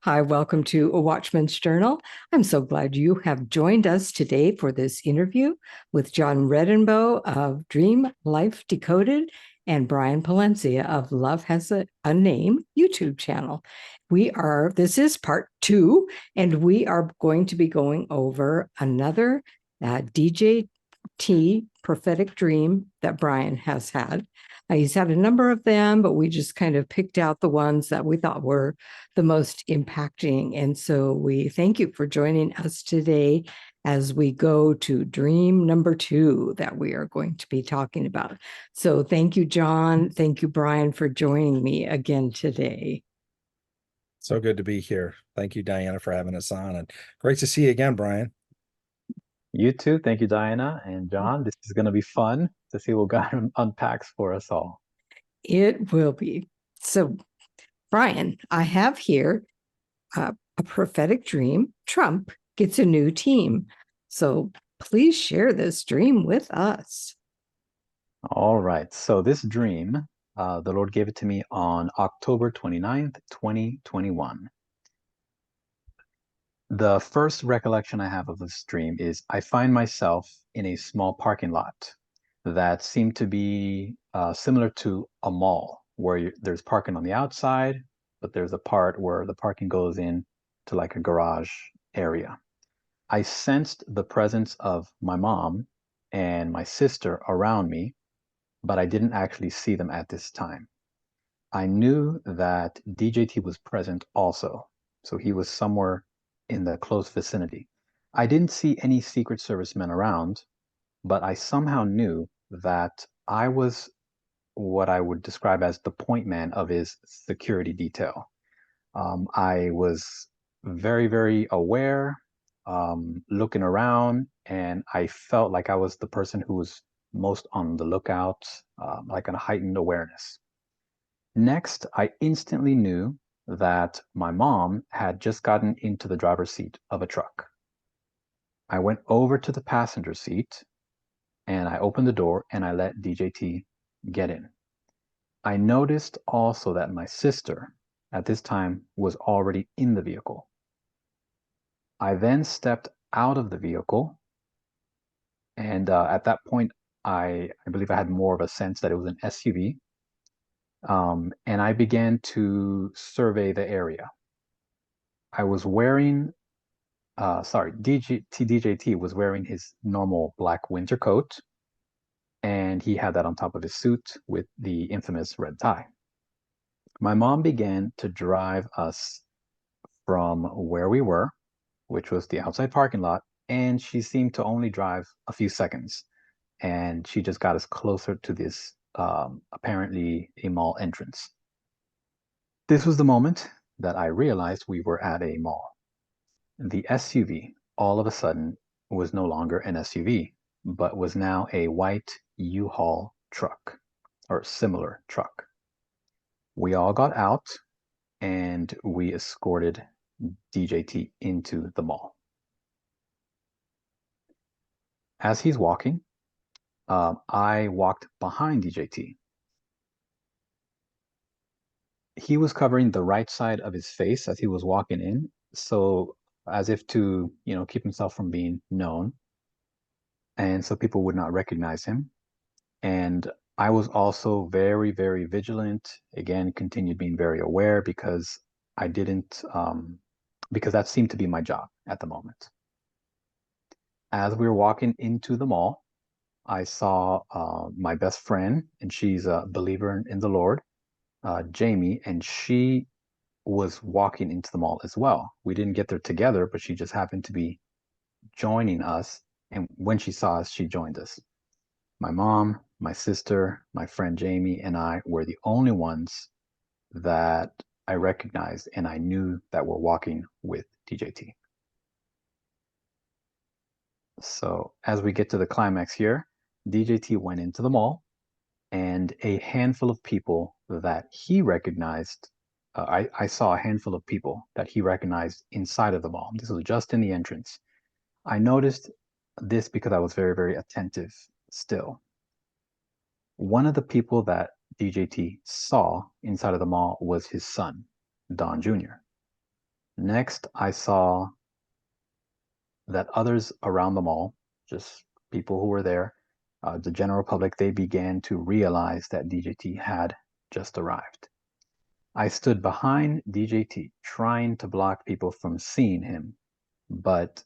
Hi, welcome to A Watchman's Journal. I'm so glad you have joined us today for this interview with John Redenbo of Dream Life Decoded and Brian Palencia of Love Has a Name YouTube channel. This is part 2, and we are going to be going over another DJT Prophetic Dream that Brian has had. He's had a number of them, but we just kind of picked out the ones that we thought were the most impacting. And so we thank you for joining us today as we go to dream number 2 that we are going to be talking about. So thank you, John. Thank you, Brian, for joining me again today. So good to be here. Thank you, Diana, for having us on. And great to see you again, Brian. You too. Thank you, Diana and John. This is going to be fun to see what God unpacks for us all. It will be. So, Brian, I have here a prophetic dream. Trump gets a new team. So please share this dream with us. All right. So this dream, the Lord gave it to me on October 29th, 2021. The first recollection I have of this dream is I find myself in a small parking lot that seemed to be similar to a mall where there's parking on the outside, but there's a part where the parking goes in to like a garage area. I sensed the presence of my mom and my sister around me, but I didn't actually see them at this time. I knew that DJT was present also, so he was somewhere in the close vicinity. I didn't see any Secret Service men around, but I somehow knew that I was what I would describe as the point man of his security detail. I was very, very aware, looking around, and I felt like I was the person who was most on the lookout, like a heightened awareness. Next, I instantly knew that my mom had just gotten into the driver's seat of a truck. I went over to the passenger seat and I opened the door and I let DJT get in. I noticed also that my sister at this time was already in the vehicle. I then stepped out of the vehicle, and at that point, I believe I had more of a sense that it was an SUV, and I began to survey the area. I was wearing, DJT was wearing his normal black winter coat, and he had that on top of his suit with the infamous red tie. My mom began to drive us from where we were, which was the outside parking lot, and she seemed to only drive a few seconds. And she just got us closer to this apparently a mall entrance. This was the moment that I realized we were at a mall. The SUV, all of a sudden, was no longer an SUV, but was now a white U-Haul truck, or similar truck. We all got out, and we escorted DJT into the mall. As he's walking, I walked behind DJT. He was covering the right side of his face as he was walking in, so as if to, keep himself from being known, and so people would not recognize him. And I was also very, very vigilant. Again, continued being very aware because I didn't, because that seemed to be my job at the moment. As we were walking into the mall, I saw my best friend, and she's a believer in the Lord, Jamie, and she was walking into the mall as well. We didn't get there together, but she just happened to be joining us. And when she saw us, she joined us. My mom, my sister, my friend Jamie, and I were the only ones that I recognized, and I knew that were walking with DJT. So as we get to the climax here, DJT went into the mall, and a handful of people that he recognized, I saw a handful of people that he recognized inside of the mall. This was just in the entrance. I noticed this because I was very, very attentive still. One of the people that DJT saw inside of the mall was his son, Don Jr. Next, I saw that others around the mall, just people who were there, the general public, they began to realize that DJT had just arrived. I stood behind DJT, trying to block people from seeing him, but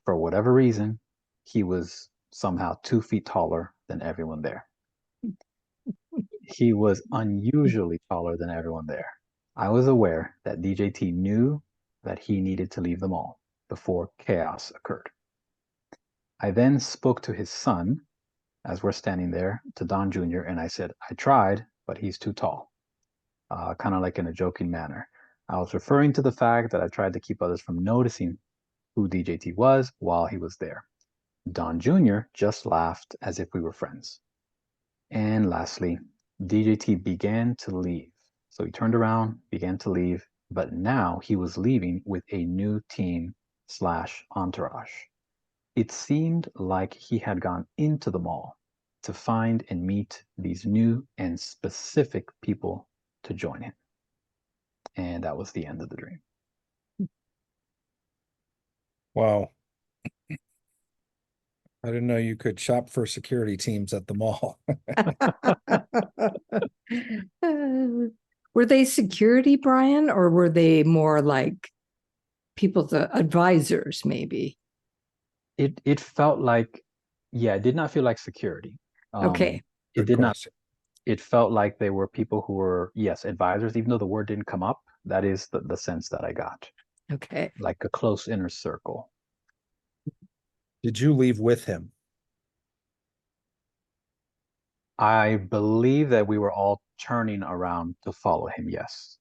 for whatever reason, he was somehow 2 feet taller than everyone there. He was unusually taller than everyone there. I was aware that DJT knew that he needed to leave the mall before chaos occurred. I then spoke to his son as we're standing there, to Don Jr., and I said, I tried, but he's too tall, kind of like in a joking manner. I was referring to the fact that I tried to keep others from noticing who DJT was while he was there. Don Jr. just laughed as if we were friends. And lastly, DJT began to leave. So he turned around, began to leave, but now he was leaving with a new team / entourage. It seemed like he had gone into the mall to find and meet these new and specific people to join him. And that was the end of the dream. Wow. I didn't know you could shop for security teams at the mall. Were they security, Brian, or were they more like people's advisors, maybe? It felt like, yeah, it did not feel like security. Okay. It Good did not. question. It felt like they were people who were, yes, advisors, even though the word didn't come up. That is the sense that I got, Okay. like a close inner circle. Did you leave with him? I believe that we were all turning around to follow him, yes.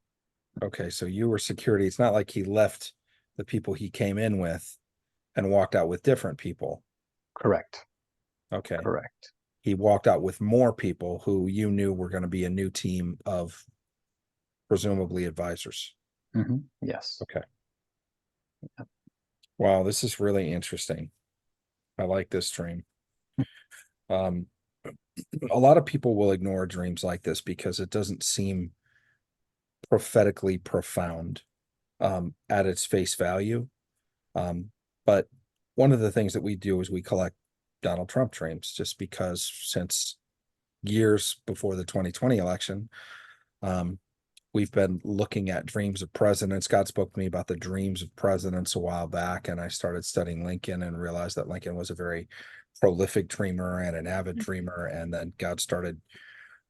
Okay, so you were security. It's not like he left the people he came in with and walked out with different people. Correct. Okay. Correct. He walked out with more people who you knew were going to be a new team of presumably advisors. Yes. Okay. Wow, this is really interesting. I like this dream. A lot of people will ignore dreams like this because it doesn't seem prophetically profound at its face value. But one of the things that we do is we collect Donald Trump dreams, just because since years before the 2020 election, we've been looking at dreams of presidents. God spoke to me about the dreams of presidents a while back, and I started studying Lincoln and realized that Lincoln was a very prolific dreamer and an avid dreamer. And then God started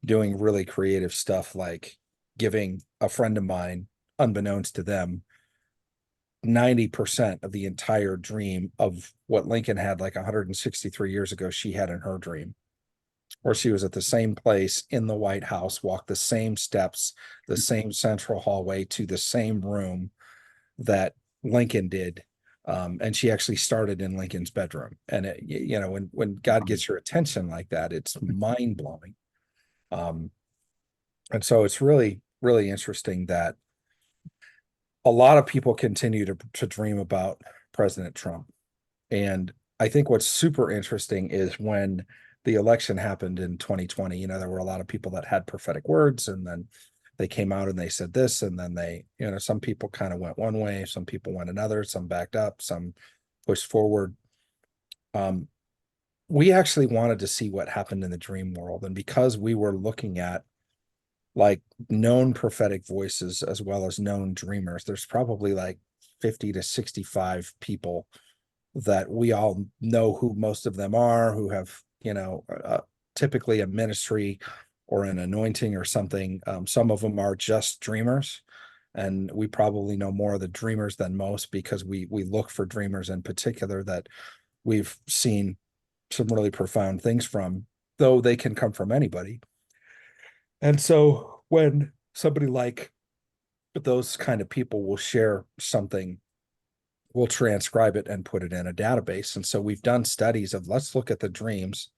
doing really creative stuff, like giving a friend of mine, unbeknownst to them, 90% of the entire dream of what Lincoln had like 163 years ago, she had in her dream, where she was at the same place in the White House, walked the same steps, the same central hallway to the same room that Lincoln did. And she actually started in Lincoln's bedroom. And it, you know, when God gets your attention like that, it's mind blowing. And so it's really, really interesting that a lot of people continue to dream about President Trump. And I think what's super interesting is when the election happened in 2020, you know, there were a lot of people that had prophetic words, and then they came out and they said this, and then they, you know, some people kind of went one way, some people went another, some backed up, some pushed forward. We actually wanted to see what happened in the dream world. And because we were looking at like known prophetic voices as well as known dreamers, there's probably like 50 to 65 people that we all know who most of them are, who have, you know, typically a ministry or an anointing or something. Some of them are just dreamers, and we probably know more of the dreamers than most because we look for dreamers in particular that we've seen some really profound things from, though they can come from anybody. And so when somebody like those kind of people will share something, we'll transcribe it and put it in a database. And so we've done studies of, let's look at the dreams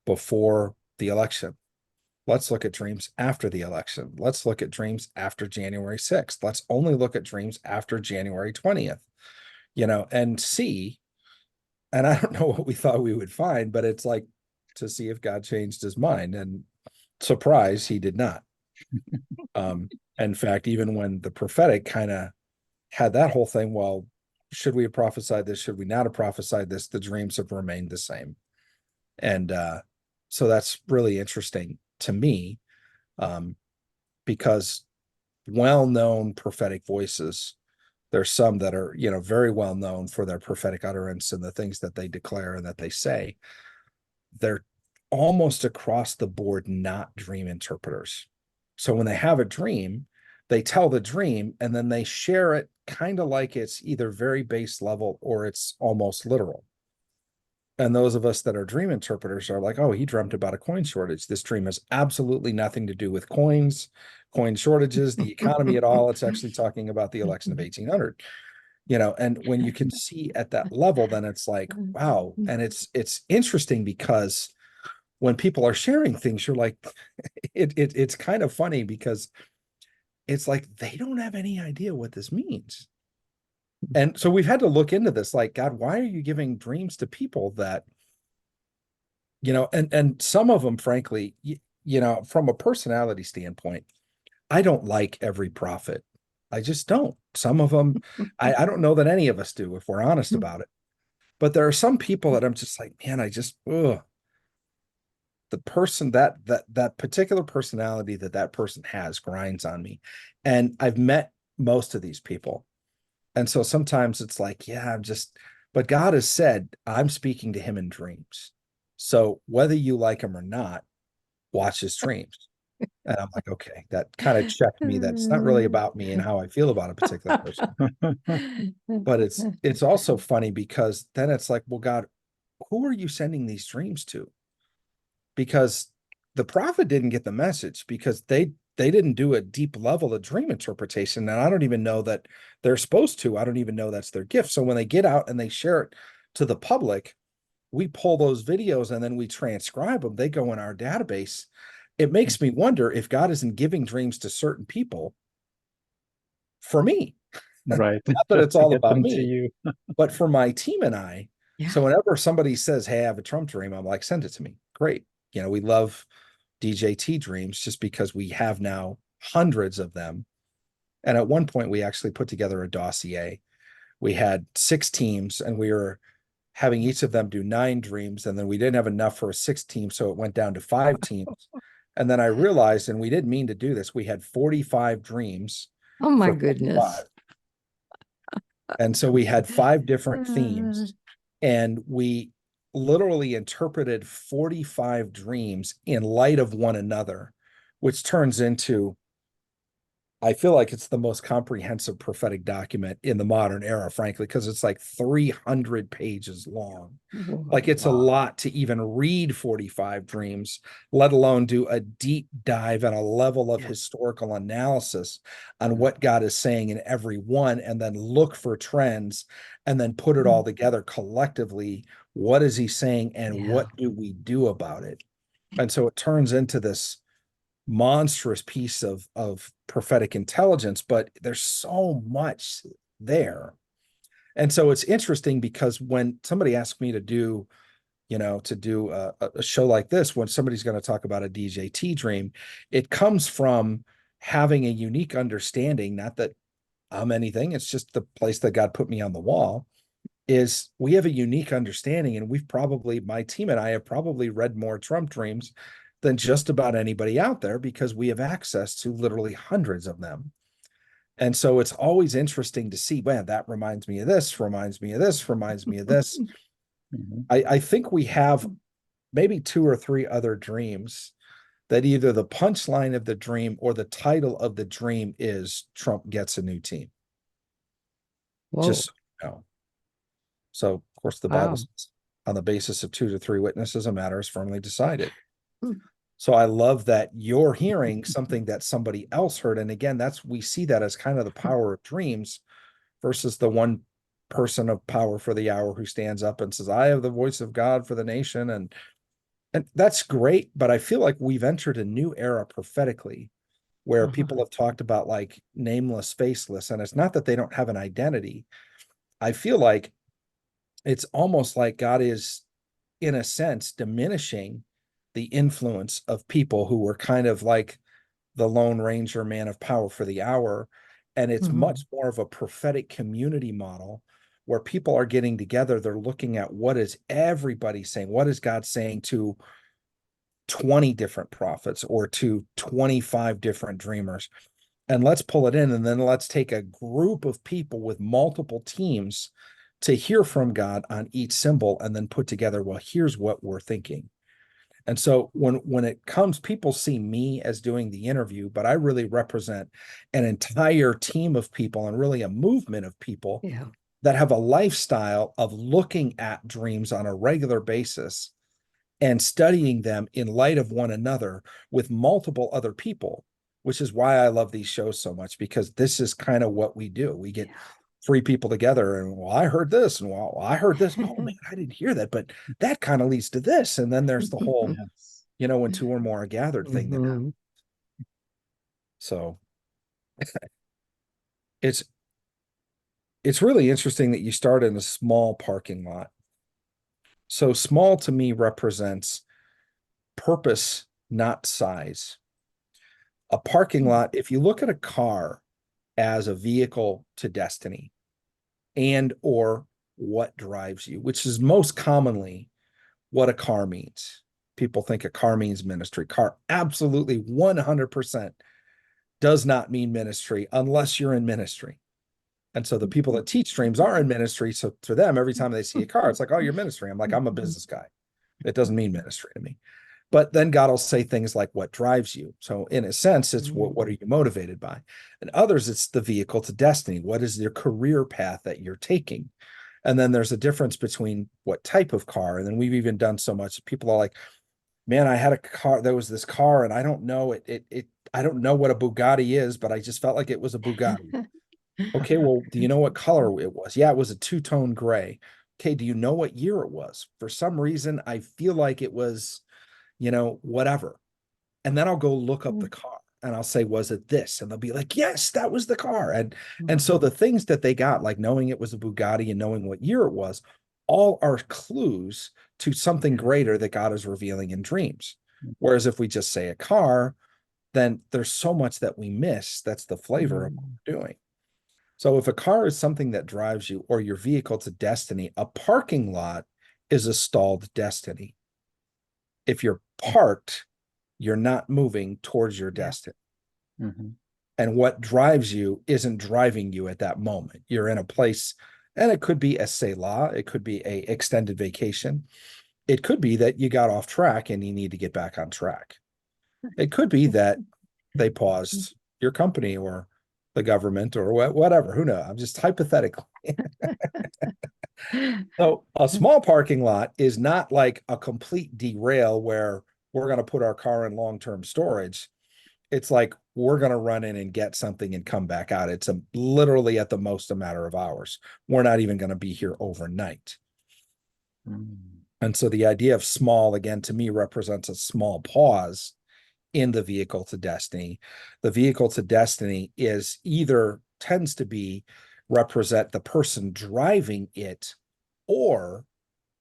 before the election. Let's look at dreams after the election. Let's look at dreams after January 6th. Let's only look at dreams after January 20th, you know, and see. And I don't know what we thought we would find, but it's like to see if God changed his mind. And surprise, he did not. In fact, even when the prophetic kind of had that whole thing. Well, should we have prophesied this? Should we not have prophesied this? The dreams have remained the same. And so that's really interesting to me, because well-known prophetic voices, there's some that are, very well known for their prophetic utterance and the things that they declare and that they say. They're almost across the board not dream interpreters. So when they have a dream, they tell the dream and then they share it kind of like it's either very base level or it's almost literal. And those of us that are dream interpreters are like, oh, he dreamt about a coin shortage. This dream has absolutely nothing to do with coin shortages, the economy at all. It's actually talking about the election of 1800. And when you can see at that level, then it's like, wow. And it's interesting because when people are sharing things, you're like, it's kind of funny because it's like, they don't have any idea what this means. And so we've had to look into this, like, God, why are you giving dreams to people that, and some of them, frankly, from a personality standpoint, I don't like every prophet. I just don't. Some of them, I don't know that any of us do, if we're honest about it. But there are some people that I'm just like, man, the person that particular personality that person has grinds on me. And I've met most of these people. And so sometimes it's like, yeah, but God has said, I'm speaking to him in dreams. So whether you like him or not, watch his dreams. And I'm like, okay, that kind of checked me. That's not really about me and how I feel about a particular person. But it's also funny because then it's like, well, God, who are you sending these dreams to? Because the prophet didn't get the message because they didn't do a deep level of dream interpretation. And I don't even know that they're supposed to. I don't even know that's their gift. So when they get out and they share it to the public, we pull those videos and then we transcribe them. They go in our database. It makes me wonder if God isn't giving dreams to certain people for me. Right. Not that it's To all get about them to me, you. but for my team and I. Yeah. So whenever somebody says, hey, I have a Trump dream, I'm like, send it to me. Great. We love DJT dreams just because we have now hundreds of them. And at one point, we actually put together a dossier. We had 6 teams and we were having each of them do 9 dreams. And then we didn't have enough for a 6th team. So it went down to 5 teams. And then I realized, and we didn't mean to do this, we had 45 dreams. Oh my goodness. And so we had 5 different themes. And we literally interpreted 45 dreams in light of one another, which turns into, I feel like it's the most comprehensive prophetic document in the modern era, frankly, because it's like 300 pages long. Like it's a lot to even read 45 dreams, let alone do a deep dive and a level of historical analysis on what God is saying in every one, and then look for trends and then put it all together collectively. What is he saying and what do we do about it? And so it turns into this monstrous piece of prophetic intelligence, but there's so much there. And so it's interesting because when somebody asks me to do a show like this, when somebody's going to talk about a DJT dream, it comes from having a unique understanding, not that I'm anything, it's just the place that God put me on the wall, is we have a unique understanding. And my team and I have probably read more Trump dreams than just about anybody out there because we have access to literally hundreds of them. And so it's always interesting to see, man, that reminds me of this, reminds me of this, reminds me of this. I think we have maybe 2 or 3 other dreams that either the punchline of the dream or the title of the dream is Trump gets a new team. Whoa. Just so you know. So, of course, the Bible says, on the basis of 2 to 3 witnesses, a matter is firmly decided. So I love that you're hearing something that somebody else heard. And again, we see that as kind of the power of dreams versus the one person of power for the hour who stands up and says, I have the voice of God for the nation. And that's great. But I feel like we've entered a new era prophetically where people have talked about like nameless, faceless. And it's not that they don't have an identity. I feel like it's almost like God is, in a sense, diminishing the influence of people who were kind of like the Lone Ranger man of power for the hour. And it's Mhm. much more of a prophetic community model where people are getting together. They're looking at what is everybody saying? What is God saying to 20 different prophets or to 25 different dreamers? And let's pull it in. And then let's take a group of people with multiple teams to hear from God on each symbol and then put together, well, here's what we're thinking. And so when it comes, people see me as doing the interview, but I really represent an entire team of people and really a movement of people Yeah. that have a lifestyle of looking at dreams on a regular basis and studying them in light of one another with multiple other people, which is why I love these shows so much, because this is kind of what we do. We get three people together and, well, I heard this, and well, I heard this. Oh man, I didn't hear that, but that kind of leads to this. And then there's the whole, Yes. when two or more are gathered thing. Mhm. So it's really interesting that you start in a small parking lot. So small to me represents purpose, not size. A parking lot, if you look at a car as a vehicle to destiny and or what drives you, which is most commonly what a car means. People think a car means ministry. Car absolutely 100% does not mean ministry unless you're in ministry. And so the people that teach dreams are in ministry. So to them, every time they see a car, it's like, oh, you're ministry. I'm like, I'm a business guy. It doesn't mean ministry to me. But then God will say things like what drives you. So in a sense, it's what are you motivated by? And others, it's the vehicle to destiny. What is your career path that you're taking? And then there's a difference between what type of car. And then we've even done so much. People are like, man, I had a car. There was this car, and I don't know I don't know what a Bugatti is, but I just felt like it was a Bugatti. Okay, well, do you know what color it was? Yeah, it was a two-tone gray. Okay, do you know what year it was? For some reason, I feel like it was, whatever. And then I'll go look up the car and I'll say, was it this? And they'll be like, yes, that was the car. And so the things that they got, like knowing it was a Bugatti and knowing what year it was, all are clues to something greater that God is revealing in dreams. Whereas if we just say a car, then there's so much that we miss. That's the flavor of what we're doing. So if a car is something that drives you or your vehicle to destiny, a parking lot is a stalled destiny. If you're parked, you're not moving towards your destiny. Mm-hmm. And what drives you isn't driving you at that moment. You're in a place, and it could be a Selah, it could be a extended vacation. It could be that you got off track and you need to get back on track. It could be that they paused your company or the government or whatever. Who knows? I'm just hypothetically. So a small parking lot is not like a complete derail where we're going to put our car in long-term storage. It's like we're going to run in and get something and come back out. It's literally at the most a matter of hours. We're not even going to be here overnight. And so the idea of small, again, to me represents a small pause in the vehicle to destiny. The vehicle to destiny tends to represent the person driving it or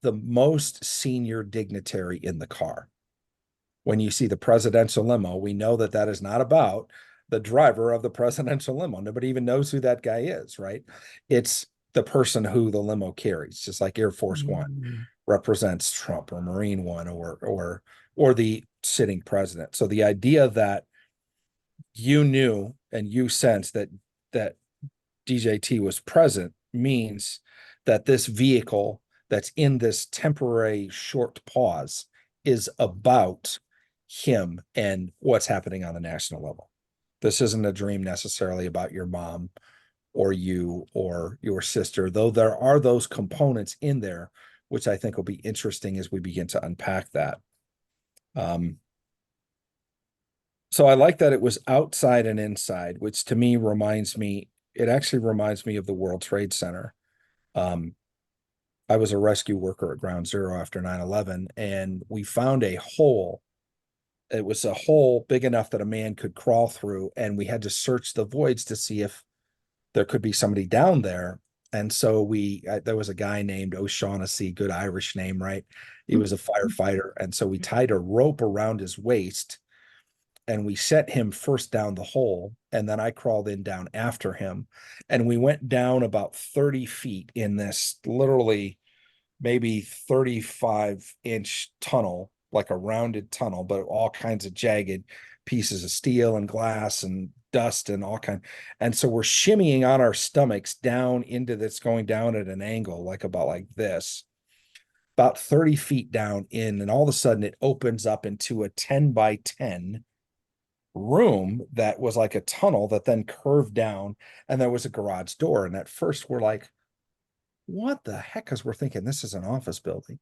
the most senior dignitary in the car. When you see the presidential limo, we know that that is not about the driver of the presidential limo. Nobody even knows who that guy is, right? It's the person who the limo carries, just like Air Force One represents Trump or Marine One or the sitting president. So the idea that you knew and you sensed that DJT was present means that this vehicle that's in this temporary short pause is about him and what's happening on the national level. This isn't a dream necessarily about your mom or you or your sister, though there are those components in there, which I think will be interesting as we begin to unpack that. So I like that it was outside and inside, which to me actually reminds me of the World Trade Center. I was a rescue worker at Ground Zero after 9/11, and we found a hole. It was a hole big enough that a man could crawl through, and we had to search the voids to see if there could be somebody down there. And so there was a guy named O'Shaughnessy, good Irish name, right? He was a firefighter. And so we tied a rope around his waist and we set him first down the hole, and then I crawled in down after him, and we went down about 30 feet in this literally maybe 35-inch tunnel, like a rounded tunnel, but all kinds of jagged pieces of steel and glass and dust and all kind. And so we're shimmying on our stomachs down into this, going down at an angle, like about like this, about 30 feet down in, and all of a sudden it opens up into a 10 by 10 room that was like a tunnel that then curved down, and there was a garage door. And at first we're like, what the heck? Because we're thinking this is an office building.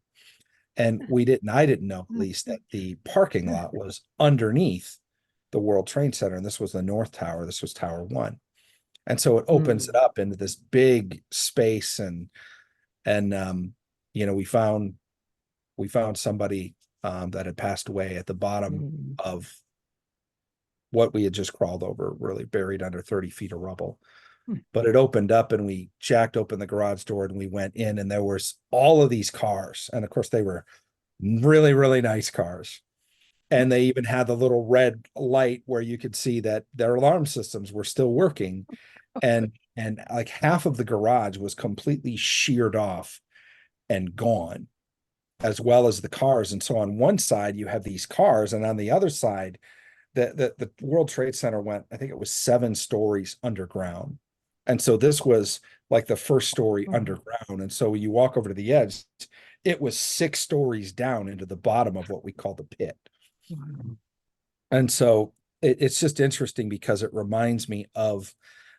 And I didn't know, at least, that the parking lot was underneath the World Trade Center. And this was the North Tower. This was Tower 1. And so it opens it up into this big space. And we found somebody that had passed away at the bottom of what we had just crawled over, really buried under 30 feet of rubble. But it opened up, and we jacked open the garage door, and we went in, and there was all of these cars. And of course they were really, really nice cars. And they even had the little red light where you could see that their alarm systems were still working. And like half of the garage was completely sheared off and gone, as well as the cars. And so on one side you have these cars, and on the other side, the World Trade Center went, I think it was 7 stories underground. And so this was like the first story underground. And so when you walk over to the edge, it was 6 stories down into the bottom of what we call the pit. And so it's just interesting because it reminds me of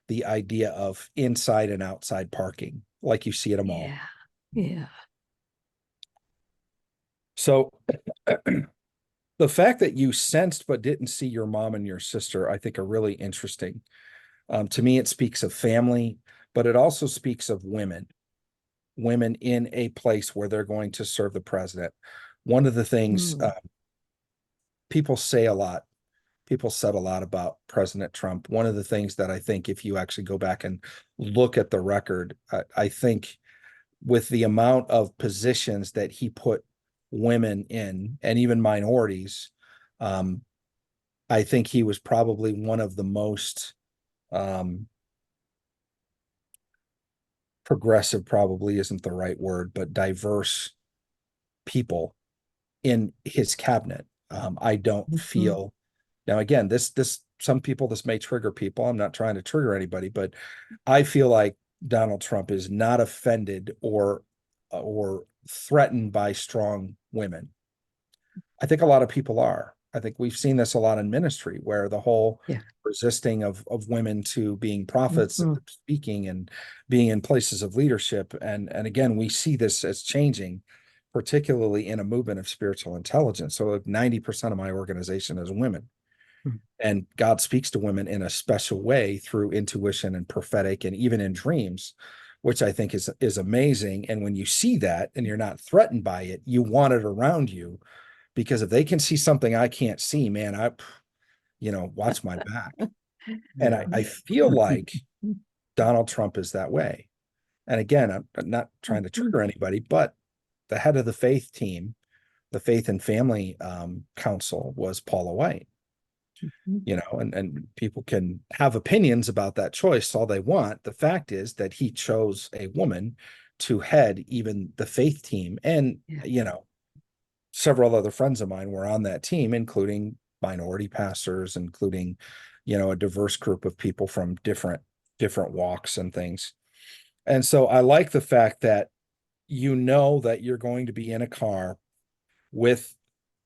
the idea of inside and outside parking, like you see at a mall. Yeah. So the fact that you sensed but didn't see your mom and your sister, I think, are really interesting. To me, it speaks of family, but it also speaks of women in a place where they're going to serve the president. One of the things people said a lot about President Trump. One of the things that I think, if you actually go back and look at the record, I think with the amount of positions that he put women in, and even minorities, I think he was probably one of the most progressive, probably isn't the right word, but diverse people in his cabinet. I don't feel, now again, this some people, this may trigger people. I'm not trying to trigger anybody, but I feel like Donald Trump is not offended or threatened by strong women. I think a lot of people are. I think we've seen this a lot in ministry, where the whole resisting of women to being prophets and speaking and being in places of leadership. And again, we see this as changing, particularly in a movement of spiritual intelligence. So 90% of my organization is women. And God speaks to women in a special way through intuition and prophetic, and even in dreams, which I think is amazing. And when you see that and you're not threatened by it, you want it around you. Because if they can see something I can't see, man, watch my back. And I feel like Donald Trump is that way. And again, I'm not trying to trigger anybody, but the head of the faith team, the Faith and Family Council, was Paula White. And people can have opinions about that choice all they want. The fact is that he chose a woman to head even the faith team. And, several other friends of mine were on that team, including minority pastors, including, a diverse group of people from different walks and things. And so I like the fact that that you're going to be in a car with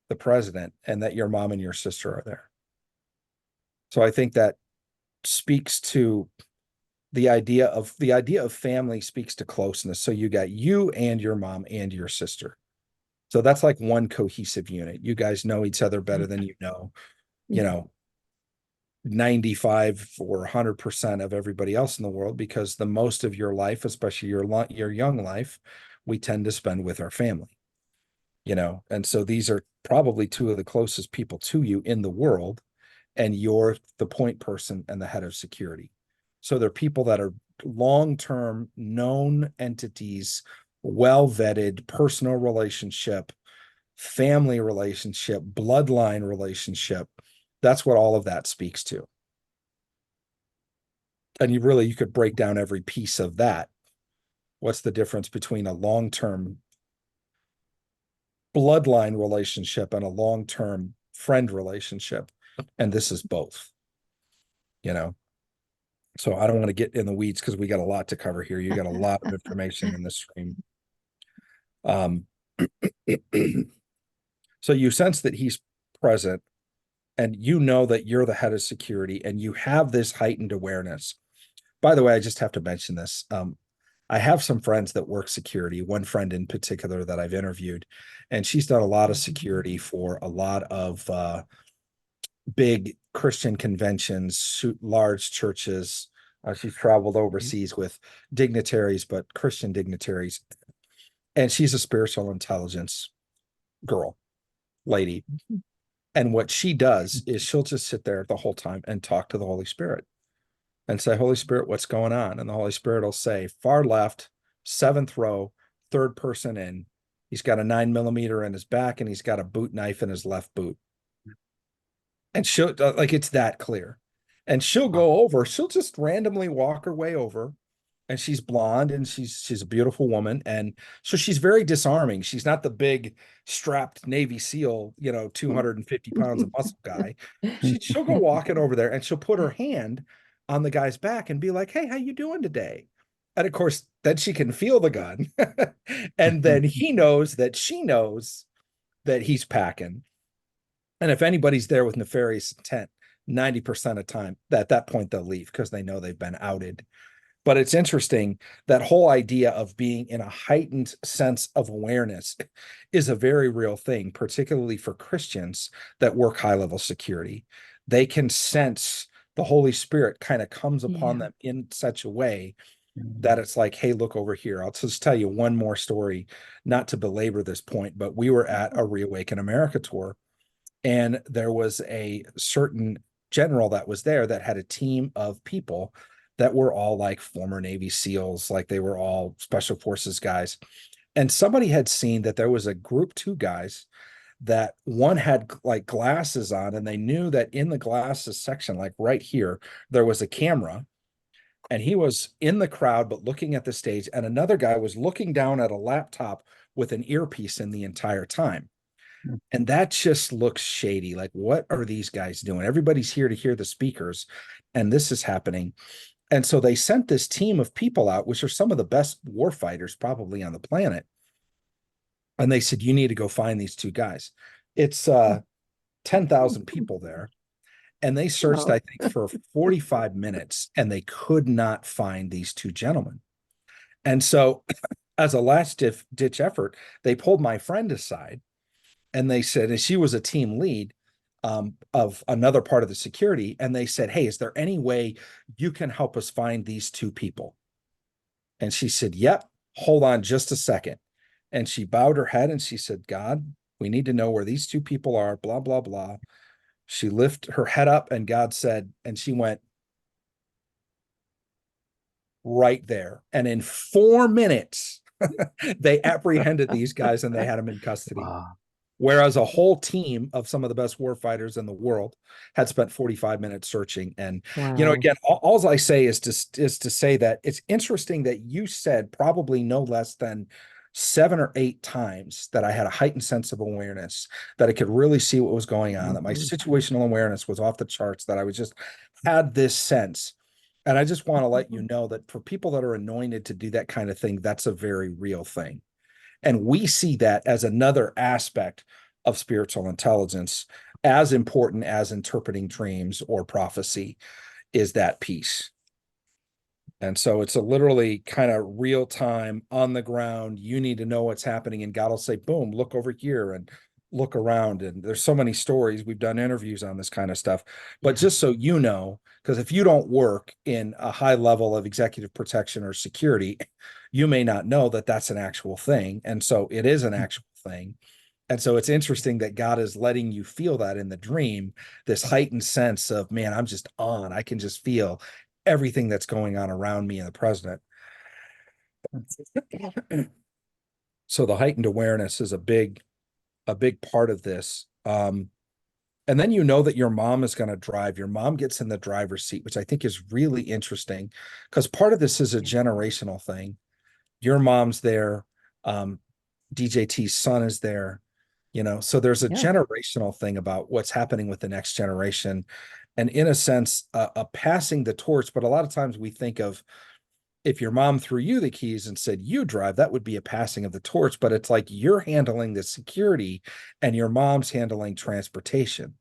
the president and that your mom and your sister are there. So I think that speaks to the idea of family, speaks to closeness. So you got you and your mom and your sister. So that's like one cohesive unit. You guys know each other better than 95 or 100% of everybody else in the world, because the most of your life, especially your young life, we tend to spend with our family. And so these are probably 2 of the closest people to you in the world, and you're the point person and the head of security. So they're people that are long-term known entities, well-vetted personal relationship, family relationship, bloodline relationship, That's what all of that speaks to. And you could break down every piece of that. What's the difference between a long-term bloodline relationship and a long-term friend relationship? And this is both, you know? So I don't want to get in the weeds because we got a lot to cover here. You got a lot of information in this stream. So you sense that he's present, and you know that you're the head of security, and you have this heightened awareness. By the way, I just have to mention this. I have some friends that work security, one friend in particular that I've interviewed, and she's done a lot of security for a lot of big Christian conventions, large churches. She's traveled overseas with dignitaries, but Christian dignitaries. And she's a spiritual intelligence lady. And what she does is she'll just sit there the whole time and talk to the Holy Spirit and say, Holy Spirit, what's going on? And the Holy Spirit will say, far left, 7th row, 3rd person in. He's got a 9mm in his back, and he's got a boot knife in his left boot. And she'll, like, it's that clear. And she'll just randomly walk her way over. And she's blonde, and she's a beautiful woman. And so she's very disarming. She's not the big strapped Navy SEAL, 250 pounds of muscle guy. She'll go walking over there, and she'll put her hand on the guy's back and be like, hey, how you doing today? And of course, then she can feel the gun. And then he knows that she knows that he's packing. And if anybody's there with nefarious intent, 90% of the time, at that point, they'll leave because they know they've been outed. But it's interesting, that whole idea of being in a heightened sense of awareness is a very real thing, particularly for Christians that work high-level security. They can sense the Holy Spirit kind of comes upon them in such a way that it's like, hey, look over here. I'll just tell you one more story, not to belabor this point, but we were at a Reawaken America tour, and there was a certain general that was there that had a team of people that were all like former Navy SEALs, like they were all special forces guys. And somebody had seen that there was a group 2 guys that one had like glasses on, and they knew that in the glasses section, like right here, there was a camera, and he was in the crowd, but looking at the stage, and another guy was looking down at a laptop with an earpiece in the entire time. And that just looks shady. Like, what are these guys doing? Everybody's here to hear the speakers, and this is happening. And so they sent this team of people out, which are some of the best war fighters probably on the planet. And they said, you need to go find these 2 guys. It's 10,000 people there. And they searched, I think, for 45 minutes, and they could not find these 2 gentlemen. And so as a last ditch effort, they pulled my friend aside, and they said, and she was a team lead of another part of the security. And they said, hey, is there any way you can help us find these 2 people? And she said, yep, hold on just a second. And she bowed her head and she said, God, we need to know where these 2 people are, blah, blah, blah. She lifted her head up, and God said, and she went right there. And in 4 minutes, they apprehended these guys, and they had them in custody. Wow. Whereas a whole team of some of the best war fighters in the world had spent 45 minutes searching. And, again, all I say is to say that it's interesting that you said probably no less than 7 or 8 times that I had a heightened sense of awareness, that I could really see what was going on, that my situational awareness was off the charts, that I was just had this sense. And I just want to let you know that for people that are anointed to do that kind of thing, that's a very real thing. And we see that as another aspect of spiritual intelligence, as important as interpreting dreams or prophecy, is that piece. And so it's a literally kind of real time on the ground. You need to know what's happening, and God will say, boom, look over here and look around. And there's so many stories. We've done interviews on this kind of stuff. But just so you know, because if you don't work in a high level of executive protection or security, you may not know that that's an actual thing. And so it is an actual thing. And so it's interesting that God is letting you feel that in the dream, this heightened sense of, man, I'm just on. I can just feel everything that's going on around me and the president. So the heightened awareness is a big part of this. And then you know that your mom is going to drive. Your mom gets in the driver's seat, which I think is really interesting because part of this is a generational thing. Your mom's there. DJT's son is there, so there's a generational thing about what's happening with the next generation. And in a sense, a passing the torch. But a lot of times we think of, if your mom threw you the keys and said, you drive, that would be a passing of the torch. But it's like you're handling the security and your mom's handling transportation.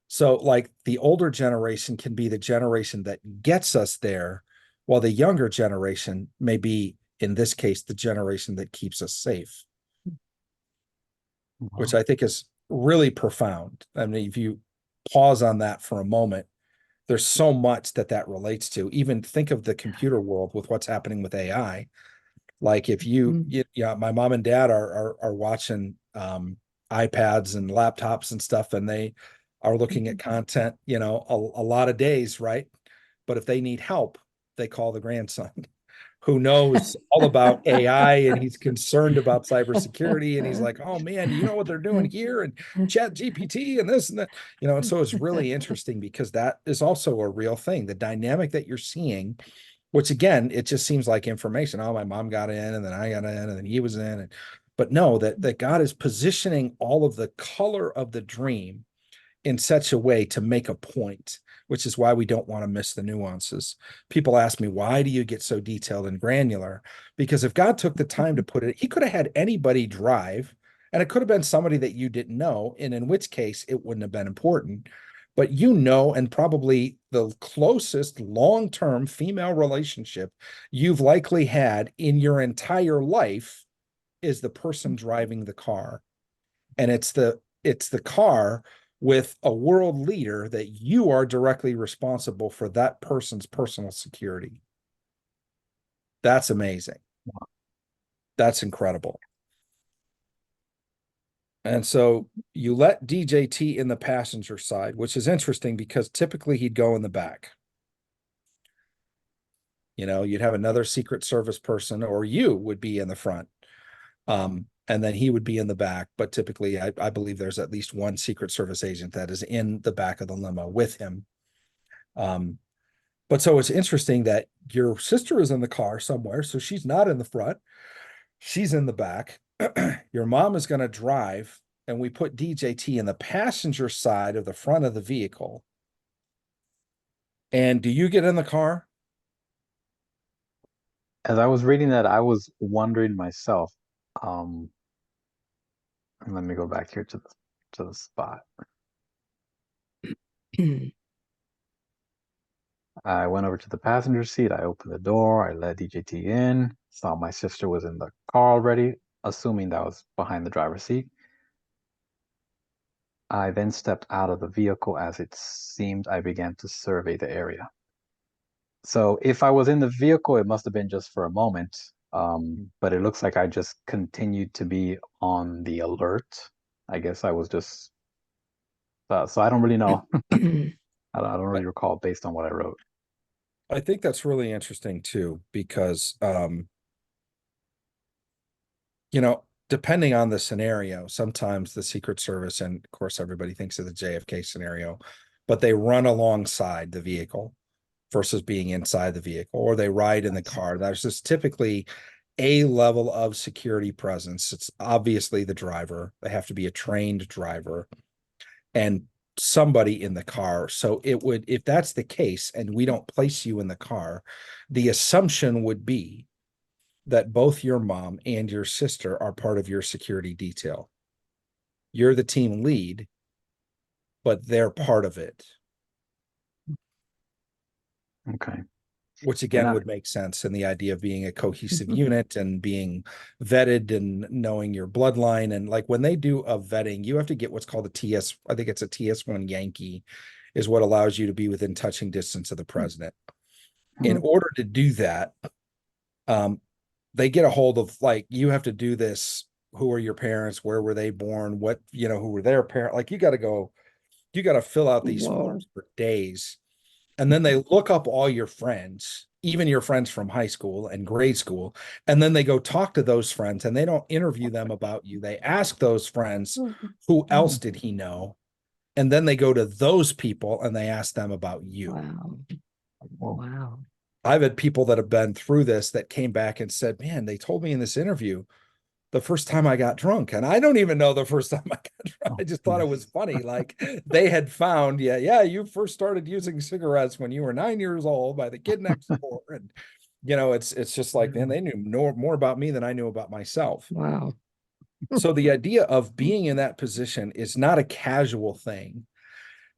So like the older generation can be the generation that gets us there, while the younger generation may be, in this case, the generation that keeps us safe, which I think is really profound. I mean, if you pause on that for a moment, there's so much that relates to. Even think of the computer world with what's happening with AI. Like if my mom and dad are watching iPads and laptops and stuff, and they are looking at content, a lot of days, right? But if they need help, they call the grandson who knows all about AI, and he's concerned about cybersecurity, and he's like, oh man, do you know what they're doing here? And Chat GPT and this and that, and so it's really interesting because that is also a real thing. The dynamic that you're seeing, which again, it just seems like information. Oh, my mom got in, and then I got in, and then he was in. But no, that God is positioning all of the color of the dream in such a way to make a point, which is why we don't want to miss the nuances. People ask me, why do you get so detailed and granular? Because if God took the time to put it, he could have had anybody drive, and it could have been somebody that you didn't know, and in which case it wouldn't have been important. But and probably the closest long-term female relationship you've likely had in your entire life is the person driving the car. And it's the car with a world leader that you are directly responsible for that person's personal security. That's amazing. That's incredible. And so you let DJT in the passenger side, which is interesting because typically he'd go in the back. You'd have another Secret Service person, or you would be in the front. And then he would be in the back. But typically, I believe there's at least one Secret Service agent that is in the back of the limo with him. But so it's interesting that your sister is in the car somewhere. So she's not in the front. She's in the back. Your mom is going to drive, and we put DJT in the passenger side of the front of the vehicle. And do you get in the car? As I was reading that, I was wondering myself. Let me go back here to the spot. I went over to the passenger seat. I opened the door. I let DJT in. Saw my sister was in the car already, assuming that was behind the driver's seat. I then stepped out of the vehicle. As it seemed, I began to survey the area. So if I was in the vehicle, it must have been just for a moment. But it looks like I just continued to be on the alert. I guess I was just, so I don't really know. I don't really recall based on what I wrote. I think that's really interesting too, because, depending on the scenario, sometimes the Secret Service, and of course everybody thinks of the JFK scenario, but they run alongside the vehicle versus being inside the vehicle, or they ride in the car. There's just typically a level of security presence. It's obviously the driver. They have to be a trained driver and somebody in the car. So if that's the case and we don't place you in the car, the assumption would be that both your mom and your sister are part of your security detail. You're the team lead, but they're part of it. Okay. Which again would make sense in the idea of being a cohesive unit and being vetted and knowing your bloodline. And like when they do a vetting, you have to get what's called a TS. I think it's a TS1 Yankee is what allows you to be within touching distance of the president. In order to do that, they get a hold of, like, you have to do this. Who are your parents? Where were they born? What, who were their parents? Like you got to fill out these forms for days. And then they look up all your friends, even your friends from high school and grade school. And then they go talk to those friends, and they don't interview them about you. They ask those friends, who else did he know? And then they go to those people and they ask them about you. Wow. Whoa. Wow. I've had people that have been through this that came back and said, man, they told me in this interview the first time I got drunk. And I don't even know the first time I got drunk. Oh, I just thought it was funny. Like they had found, you first started using cigarettes when you were 9 years old by the kid next door. And, it's just like, man, they knew more about me than I knew about myself. Wow. So the idea of being in that position is not a casual thing.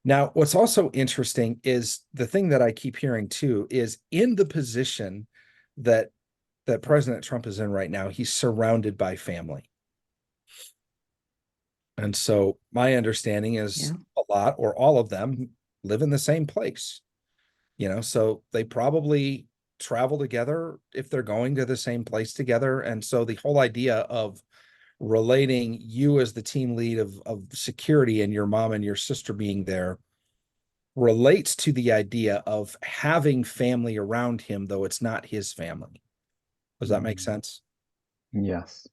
Now, what's also interesting is the thing that I keep hearing too is in the position that President Trump is in right now, he's surrounded by family. And so my understanding is a lot or all of them live in the same place, so they probably travel together if they're going to the same place together. And so the whole idea of relating you as the team lead of security and your mom and your sister being there relates to the idea of having family around him, though it's not his family. Does that make sense? Yes.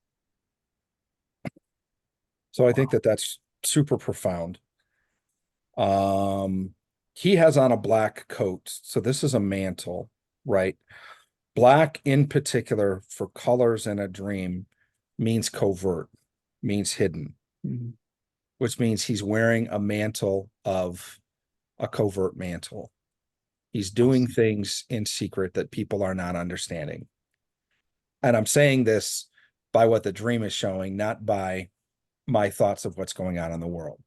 So I think that that's super profound. He has on a black coat. So this is a mantle, right? Black in particular for colors in a dream means covert, means hidden, which means he's wearing a mantle of a covert mantle. He's doing things in secret that people are not understanding. And I'm saying this by what the dream is showing, not by my thoughts of what's going on in the world.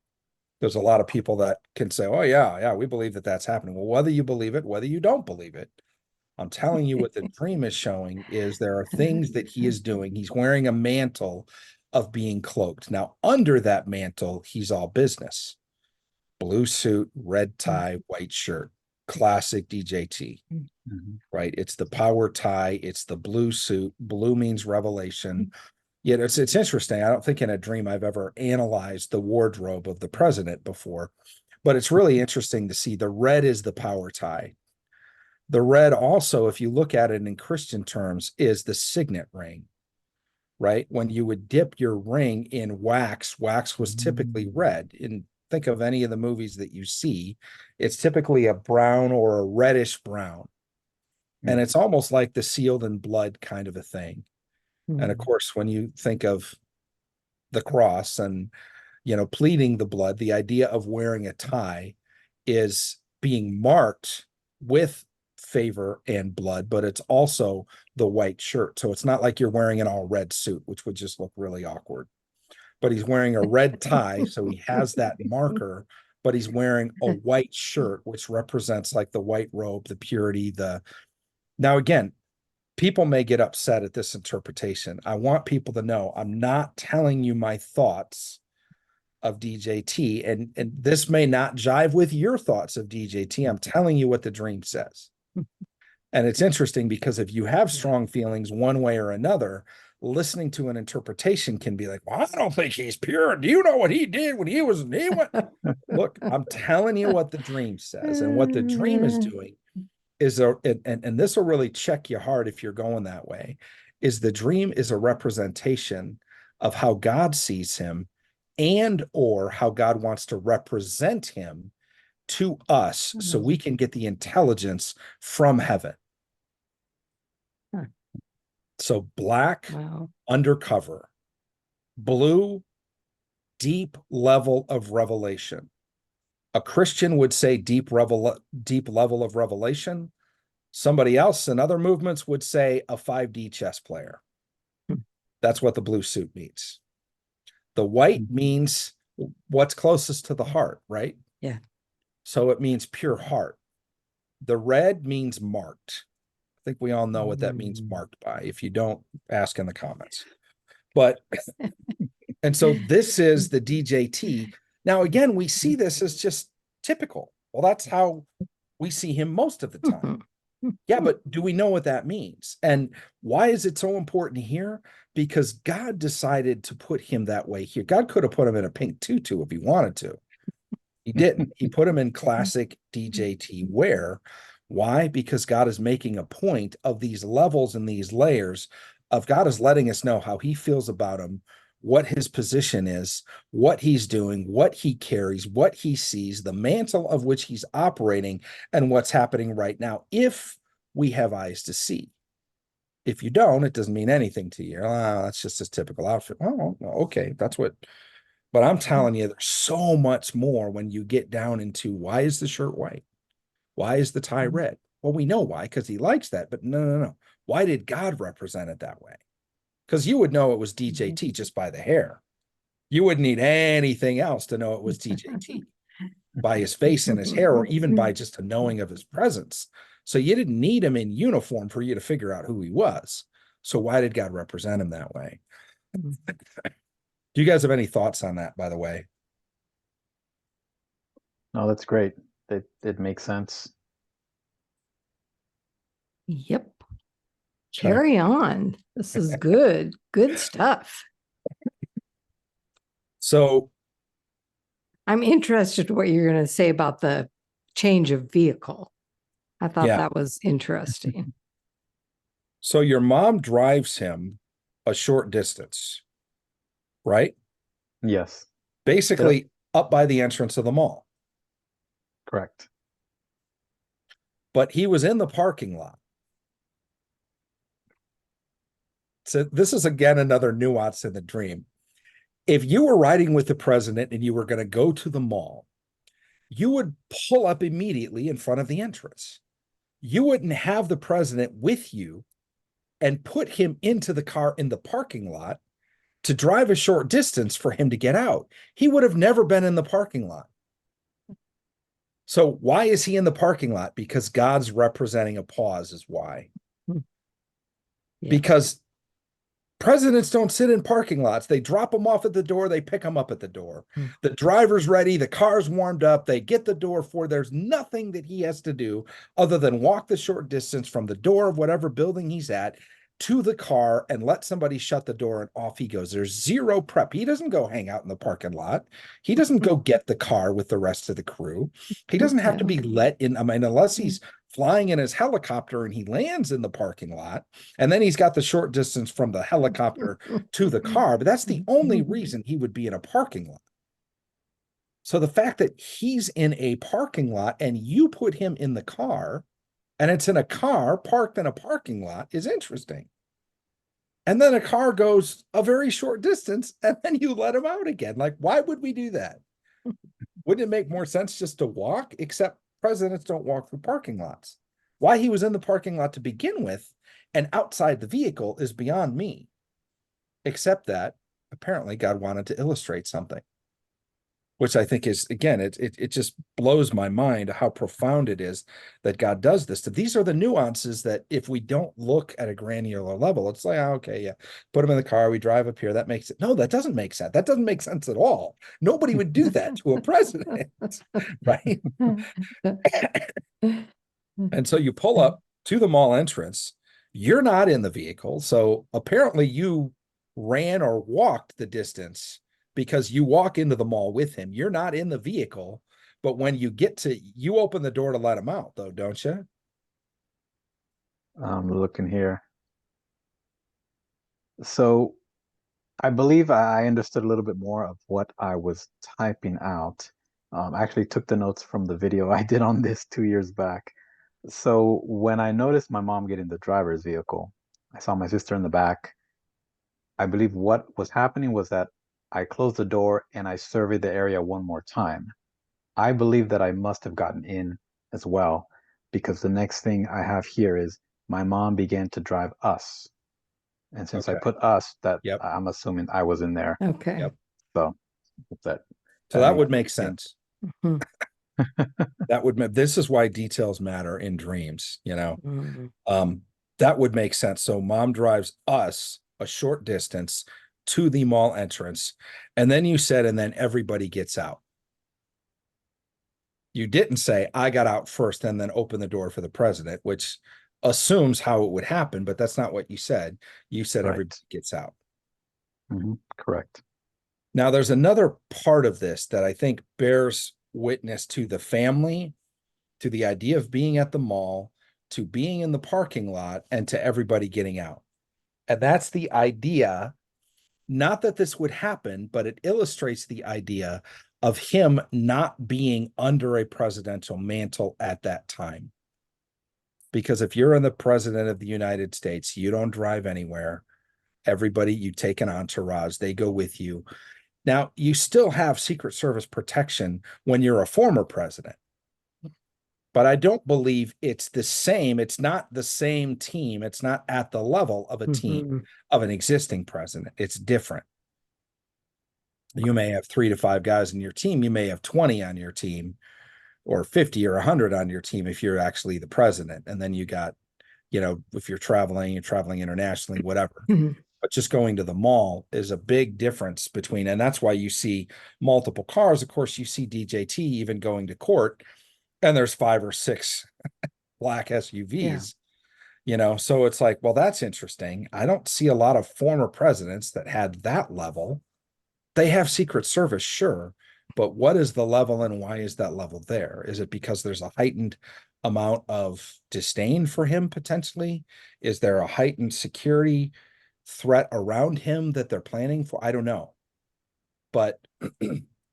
There's a lot of people that can say, oh, yeah, we believe that that's happening. Well, whether you believe it, whether you don't believe it, I'm telling you what the dream is showing is there are things that he is doing. He's wearing a mantle of being cloaked. Now, under that mantle, he's all business. Blue suit, red tie, white shirt, classic DJT, right? It's the power tie. It's the blue suit. Blue means revelation. Yet it's interesting. I don't think in a dream I've ever analyzed the wardrobe of the president before, but it's really interesting to see the red is the power tie. The red also, if you look at it in Christian terms, is the signet ring, right? When you would dip your ring in wax was typically red. And think of any of the movies that you see, it's typically a brown or a reddish brown. And it's almost like the sealed in blood kind of a thing. And of course, when you think of the cross and, pleading the blood, the idea of wearing a tie is being marked with favor and blood, but it's also the white shirt. So it's not like you're wearing an all red suit, which would just look really awkward. But he's wearing a red tie, so he has that marker, but he's wearing a white shirt, which represents like the white robe, the purity, Now, again, people may get upset at this interpretation. I want people to know I'm not telling you my thoughts of DJT, and this may not jive with your thoughts of DJT. I'm telling you what the dream says. And it's interesting because if you have strong feelings one way or another, listening to an interpretation can be like, well, I don't think he's pure. Do you know what he did when he went? Look, I'm telling you what the dream says, and what the dream is doing is and this will really check you hard if you're going that way, is the dream is a representation of how God sees him and or how God wants to represent him to us so we can get the intelligence from heaven. So black, undercover, blue, deep level of revelation. A Christian would say deep level of revelation. Somebody else in other movements would say a 5D chess player. That's what the blue suit means. The white means what's closest to the heart, right? Yeah. So it means pure heart. The red means marked. I think we all know what that means, marked by. If you don't, ask in the comments. But, and so this is the DJT. Now, again, we see this as just typical. Well, that's how we see him most of the time. Yeah, but do we know what that means? And why is it so important here? Because God decided to put him that way here. God could have put him in a pink tutu if he wanted to. He didn't. He put him in classic DJT wear. Why? Because God is making a point of these levels and these layers of God is letting us know how he feels about him what his position is, what he's doing, what he carries, what he sees, the mantle of which he's operating, and what's happening right now, if we have eyes to see. If you don't, it doesn't mean anything to you. Oh, that's just a typical outfit. Oh, okay, that's what. But I'm telling you, there's so much more when you get down into, why is the shirt white? Why is the tie red? Well, we know why, because he likes that, but no. Why did God represent it that way? Because you would know it was DJT just by the hair. You wouldn't need anything else to know it was DJT by his face and his hair, or even by just a knowing of his presence. So you didn't need him in uniform for you to figure out who he was. So why did God represent him that way? Do you guys have any thoughts on that, by the way? No, that's great. It makes sense. Yep. Carry on. This is good. Good stuff. So I'm interested in what you're going to say about the change of vehicle. I thought that was interesting. So your mom drives him a short distance, right? Yes. Basically up by the entrance of the mall. Correct. But he was in the parking lot. So this is, again, another nuance in the dream. If you were riding with the president and you were going to go to the mall, you would pull up immediately in front of the entrance. You wouldn't have the president with you and put him into the car in the parking lot to drive a short distance for him to get out. He would have never been in the parking lot. So why is he in the parking lot? Because God's representing a pause is why. Yeah. Because presidents don't sit in parking lots. They drop them off at the door. They pick them up at the door. The driver's ready. The car's warmed up. They get the door for. There's nothing that he has to do other than walk the short distance from the door of whatever building he's at to the car and let somebody shut the door, and off he goes. There's zero prep. He doesn't go hang out in the parking lot. He doesn't go get the car with the rest of the crew. He doesn't have to be let in. I mean, unless he's flying in his helicopter and he lands in the parking lot, and then he's got the short distance from the helicopter to the car, but that's the only reason he would be in a parking lot. So the fact that he's in a parking lot and you put him in the car, and it's in a car parked in a parking lot, is interesting. And then a car goes a very short distance and then you let him out again. Like, why would we do that? Wouldn't it make more sense just to walk? Except presidents don't walk through parking lots. Why he was in the parking lot to begin with and outside the vehicle is beyond me. Except that apparently God wanted to illustrate something, which I think is, again, it just blows my mind how profound it is that God does this. These are the nuances that if we don't look at a granular level, it's like, okay, yeah, put him in the car, we drive up here, that makes it. No, that doesn't make sense. That doesn't make sense at all. Nobody would do that to a president, right? And so you pull up to the mall entrance, you're not in the vehicle. So apparently you ran or walked the distance because you walk into the mall with him. You're not in the vehicle, but when you get to, you open the door to let him out though, don't you? I'm looking here. So I believe I understood a little bit more of what I was typing out. I actually took the notes from the video I did on this 2 years back. So when I noticed my mom get in the driver's vehicle, I saw my sister in the back. I believe what was happening was that I closed the door and I surveyed the area one more time. I believe that I must have gotten in as well, because the next thing I have here is my mom began to drive us. And since I put us, that I'm assuming I was in there. Okay. Yep. So that would make sense. Mm-hmm. That would, this is why details matter in dreams, you know. Mm-hmm. That would make sense. So mom drives us a short distance to the mall entrance. And then you said, and then everybody gets out. You didn't say, I got out first and then open the door for the president, which assumes how it would happen, but that's not what you said. You said everybody gets out. Correct. Now, there's another part of this that I think bears witness to the family, to the idea of being at the mall, to being in the parking lot, and to everybody getting out. And that's the idea not that this would happen, but it illustrates the idea of him not being under a presidential mantle at that time. Because if you're in the president of the United States, you don't drive anywhere. Everybody, you take an entourage, they go with you. Now, you still have Secret Service protection when you're a former president. But I don't believe it's the same. It's not the same team. It's not at the level of a team of an existing president. It's different. You may have 3 to 5 guys in your team. You may have 20 on your team, or 50 or 100 on your team if you're actually the president. And then you got, if you're traveling internationally, whatever. But just going to the mall is a big difference between, and that's why you see multiple cars. Of course, you see DJT even going to court, and there's 5 or 6 black SUVs, so it's like, well, that's interesting. I don't see a lot of former presidents that had that level. They have Secret Service, sure, but what is the level and why is that level there? Is it because there's a heightened amount of disdain for him potentially? Is there a heightened security threat around him that they're planning for? I don't know. But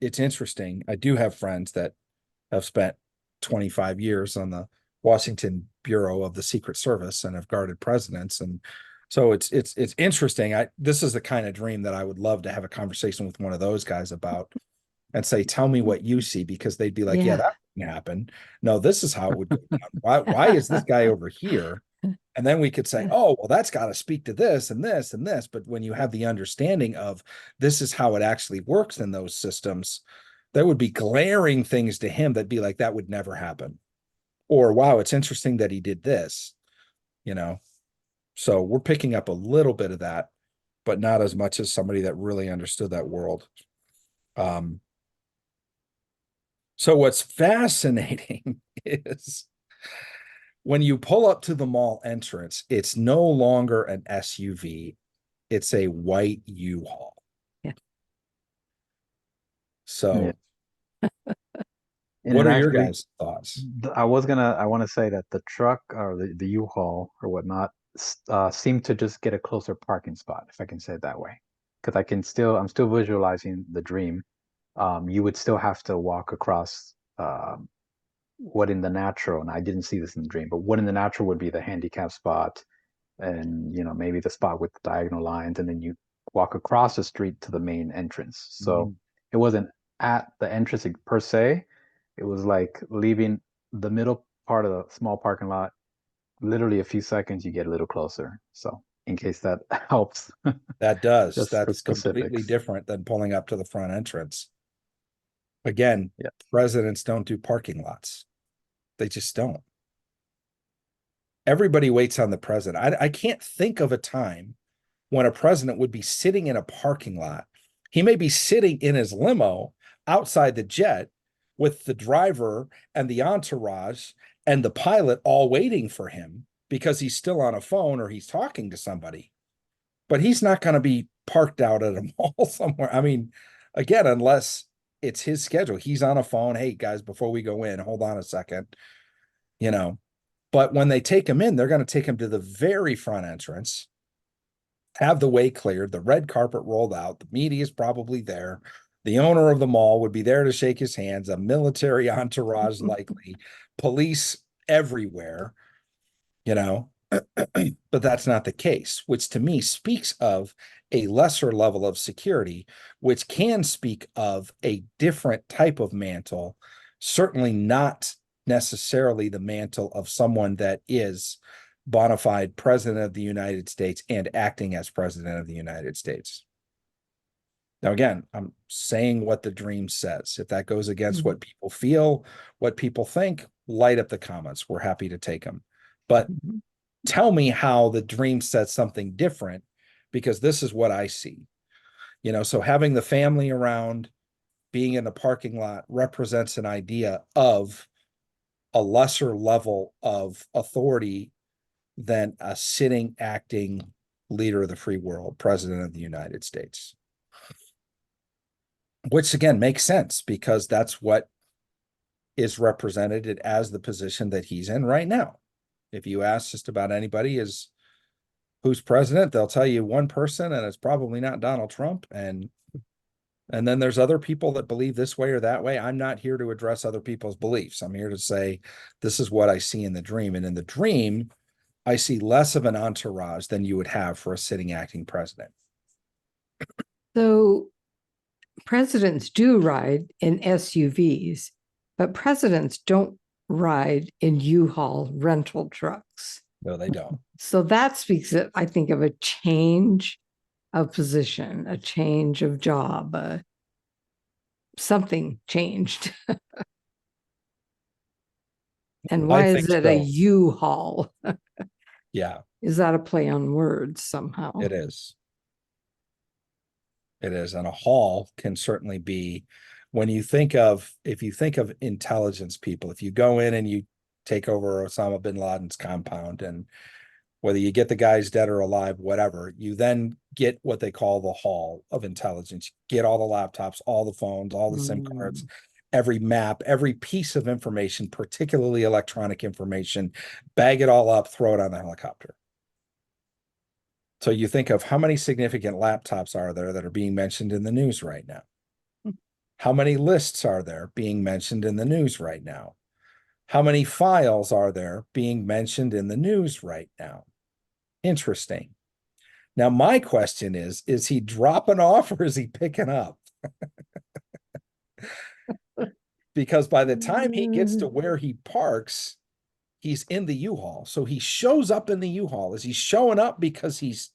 it's interesting. I do have friends that have spent 25 years on the Washington Bureau of the Secret Service and have guarded presidents. And so it's interesting. This is the kind of dream that I would love to have a conversation with one of those guys about and say, tell me what you see, because they'd be like, yeah, that wouldn't happen. No, this is how it would go down. Why is this guy over here? And then we could say, oh, well, that's got to speak to this and this and this. But when you have the understanding of this is how it actually works in those systems, there would be glaring things to him that'd be like, that would never happen. Or, wow, it's interesting that he did this, So we're picking up a little bit of that, but not as much as somebody that really understood that world. So what's fascinating is when you pull up to the mall entrance, it's no longer an SUV. It's a white U-Haul. Yeah. So what are your guys' thoughts? I want to say that the truck or the U-Haul or whatnot seemed to just get a closer parking spot, if I can say it that way. Because I'm still visualizing the dream. You would still have to walk across what in the natural, and I didn't see this in the dream, but what in the natural would be the handicap spot, and maybe the spot with the diagonal lines, and then you walk across the street to the main entrance. So it wasn't at the entrance per se. It was like leaving the middle part of the small parking lot. Literally a few seconds, you get a little closer. So in case that helps. That does. Just That's completely different than pulling up to the front entrance. Again, presidents don't do parking lots. They just don't. Everybody waits on the president. I can't think of a time when a president would be sitting in a parking lot. He may be sitting in his limo outside the jet with the driver and the entourage and the pilot all waiting for him because he's still on a phone or he's talking to somebody. But he's not going to be parked out at a mall somewhere. I mean, again, unless it's his schedule. He's on a phone. Hey, guys, before we go in, hold on a second. But when they take him in, they're going to take him to the very front entrance, have the way cleared, the red carpet rolled out. The media is probably there. The owner of the mall would be there to shake his hands, a military entourage likely, police everywhere, but that's not the case, which to me speaks of a lesser level of security, which can speak of a different type of mantle, certainly not necessarily the mantle of someone that is bona fide president of the United States and acting as president of the United States. Now, again, I'm saying what the dream says. If that goes against what people feel, what people think, light up the comments. We're happy to take them. But tell me how the dream says something different, because this is what I see. So having the family around, being in the parking lot represents an idea of a lesser level of authority than a sitting, acting leader of the free world, president of the United States. Which again makes sense because that's what is represented as the position that he's in right now. If you ask just about anybody, is who's president, they'll tell you one person, and it's probably not Donald Trump. And then there's other people that believe this way or that way. I'm not here to address other people's beliefs. I'm here to say, this is what I see in the dream. And in the dream, I see less of an entourage than you would have for a sitting acting president. So presidents do ride in SUVs, but presidents don't ride in U-Haul rental trucks. No, they don't. So that speaks, I think, of a change of position, a change of job, something changed. And why is it a U-Haul? Yeah. Is that a play on words somehow? It is. It is. And a haul can certainly be, when you think of, if you think of intelligence people, if you go in and you take over Osama bin Laden's compound, and whether you get the guys dead or alive, whatever, you then get what they call the haul of intelligence. You get all the laptops, all the phones, all the SIM cards, every map, every piece of information, particularly electronic information, bag it all up, throw it on the helicopter. So you think of how many significant laptops are there that are being mentioned in the news right now? How many lists are there being mentioned in the news right now? How many files are there being mentioned in the news right now? Interesting. Now, my question is he dropping off or is he picking up? Because by the time he gets to where he parks, he's in the U-Haul. So he shows up in the U-Haul. Is he showing up because he's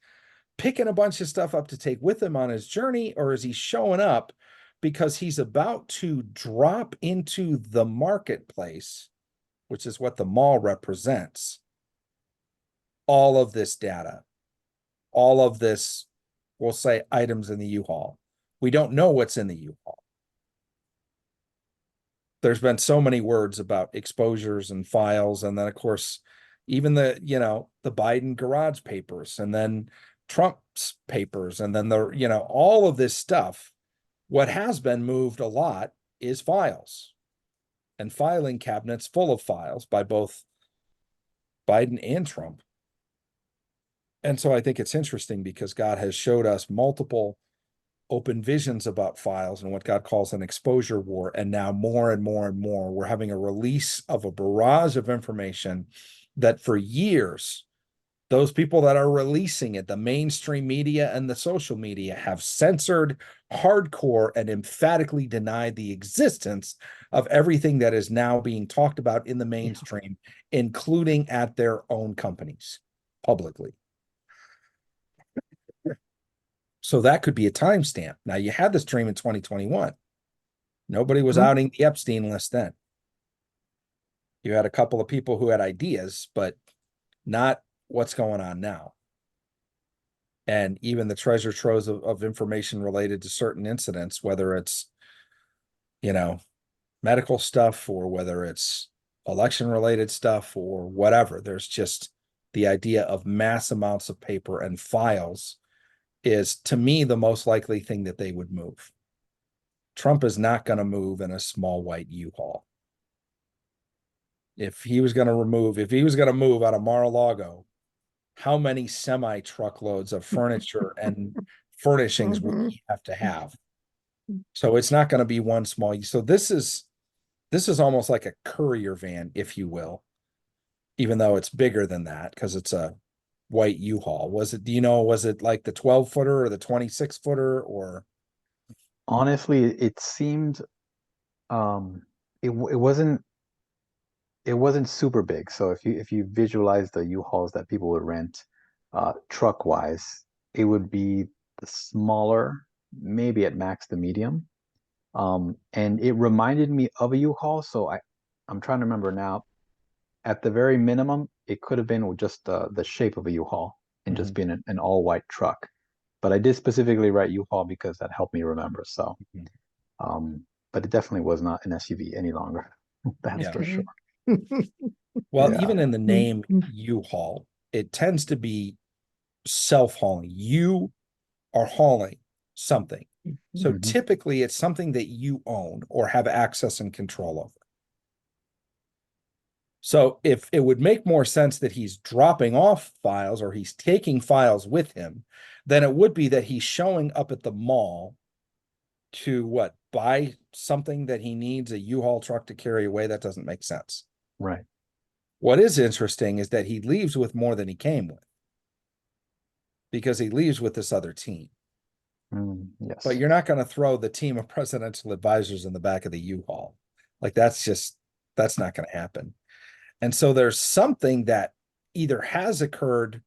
picking a bunch of stuff up to take with him on his journey, or is he showing up because he's about to drop into the marketplace, which is what the mall represents, all of this data, all of this, we'll say, items in the U-Haul? We don't know what's in the U-Haul. There's been so many words about exposures and files, and then of course even the Biden garage papers, and then Trump's papers, and then all of this stuff. What has been moved a lot is files and filing cabinets full of files by both Biden and Trump. And so I think it's interesting because God has showed us multiple open visions about files and what God calls an exposure war. And now more and more and more, we're having a release of a barrage of information that for years, those people that are releasing it, the mainstream media and the social media, have censored hardcore and emphatically denied the existence of everything that is now being talked about in the mainstream, including at their own companies publicly. So that could be a timestamp. Now, you had this dream in 2021. Nobody was outing the Epstein list then. You had a couple of people who had ideas, but not what's going on now. And even the treasure troves of information related to certain incidents, whether it's, medical stuff, or whether it's election related stuff, or whatever. There's just the idea of mass amounts of paper and files is, to me, the most likely thing that they would move. Trump is not going to move in a small white U-Haul. If he was going to move out of Mar-a-Lago, how many semi-truckloads of furniture and furnishings would he have to have? So it's not going to be one small. So this is almost like a courier van, if you will, even though it's bigger than that because it's a white U-Haul. Was it like the 12-footer or the 26-footer, or? Honestly, it seemed it wasn't super big. So if you visualize the U-Hauls that people would rent truck wise, it would be the smaller, maybe at max the medium. And it reminded me of a U-Haul. So I'm trying to remember now. At the very minimum, it could have been just the shape of a U-Haul and just being an all-white truck. But I did specifically write U-Haul because that helped me remember. So, but it definitely was not an SUV any longer. That's for sure. Well, even in the name U-Haul, it tends to be self-hauling. You are hauling something. So typically it's something that you own or have access and control over. So if it would make more sense that he's dropping off files or he's taking files with him, then it would be that he's showing up at the mall to buy something that he needs a U-Haul truck to carry away. That doesn't make sense. Right. What is interesting is that he leaves with more than he came with, because he leaves with this other team. Yes. But you're not going to throw the team of presidential advisors in the back of the U-Haul. Like that's not going to happen. And so there's something that either has occurred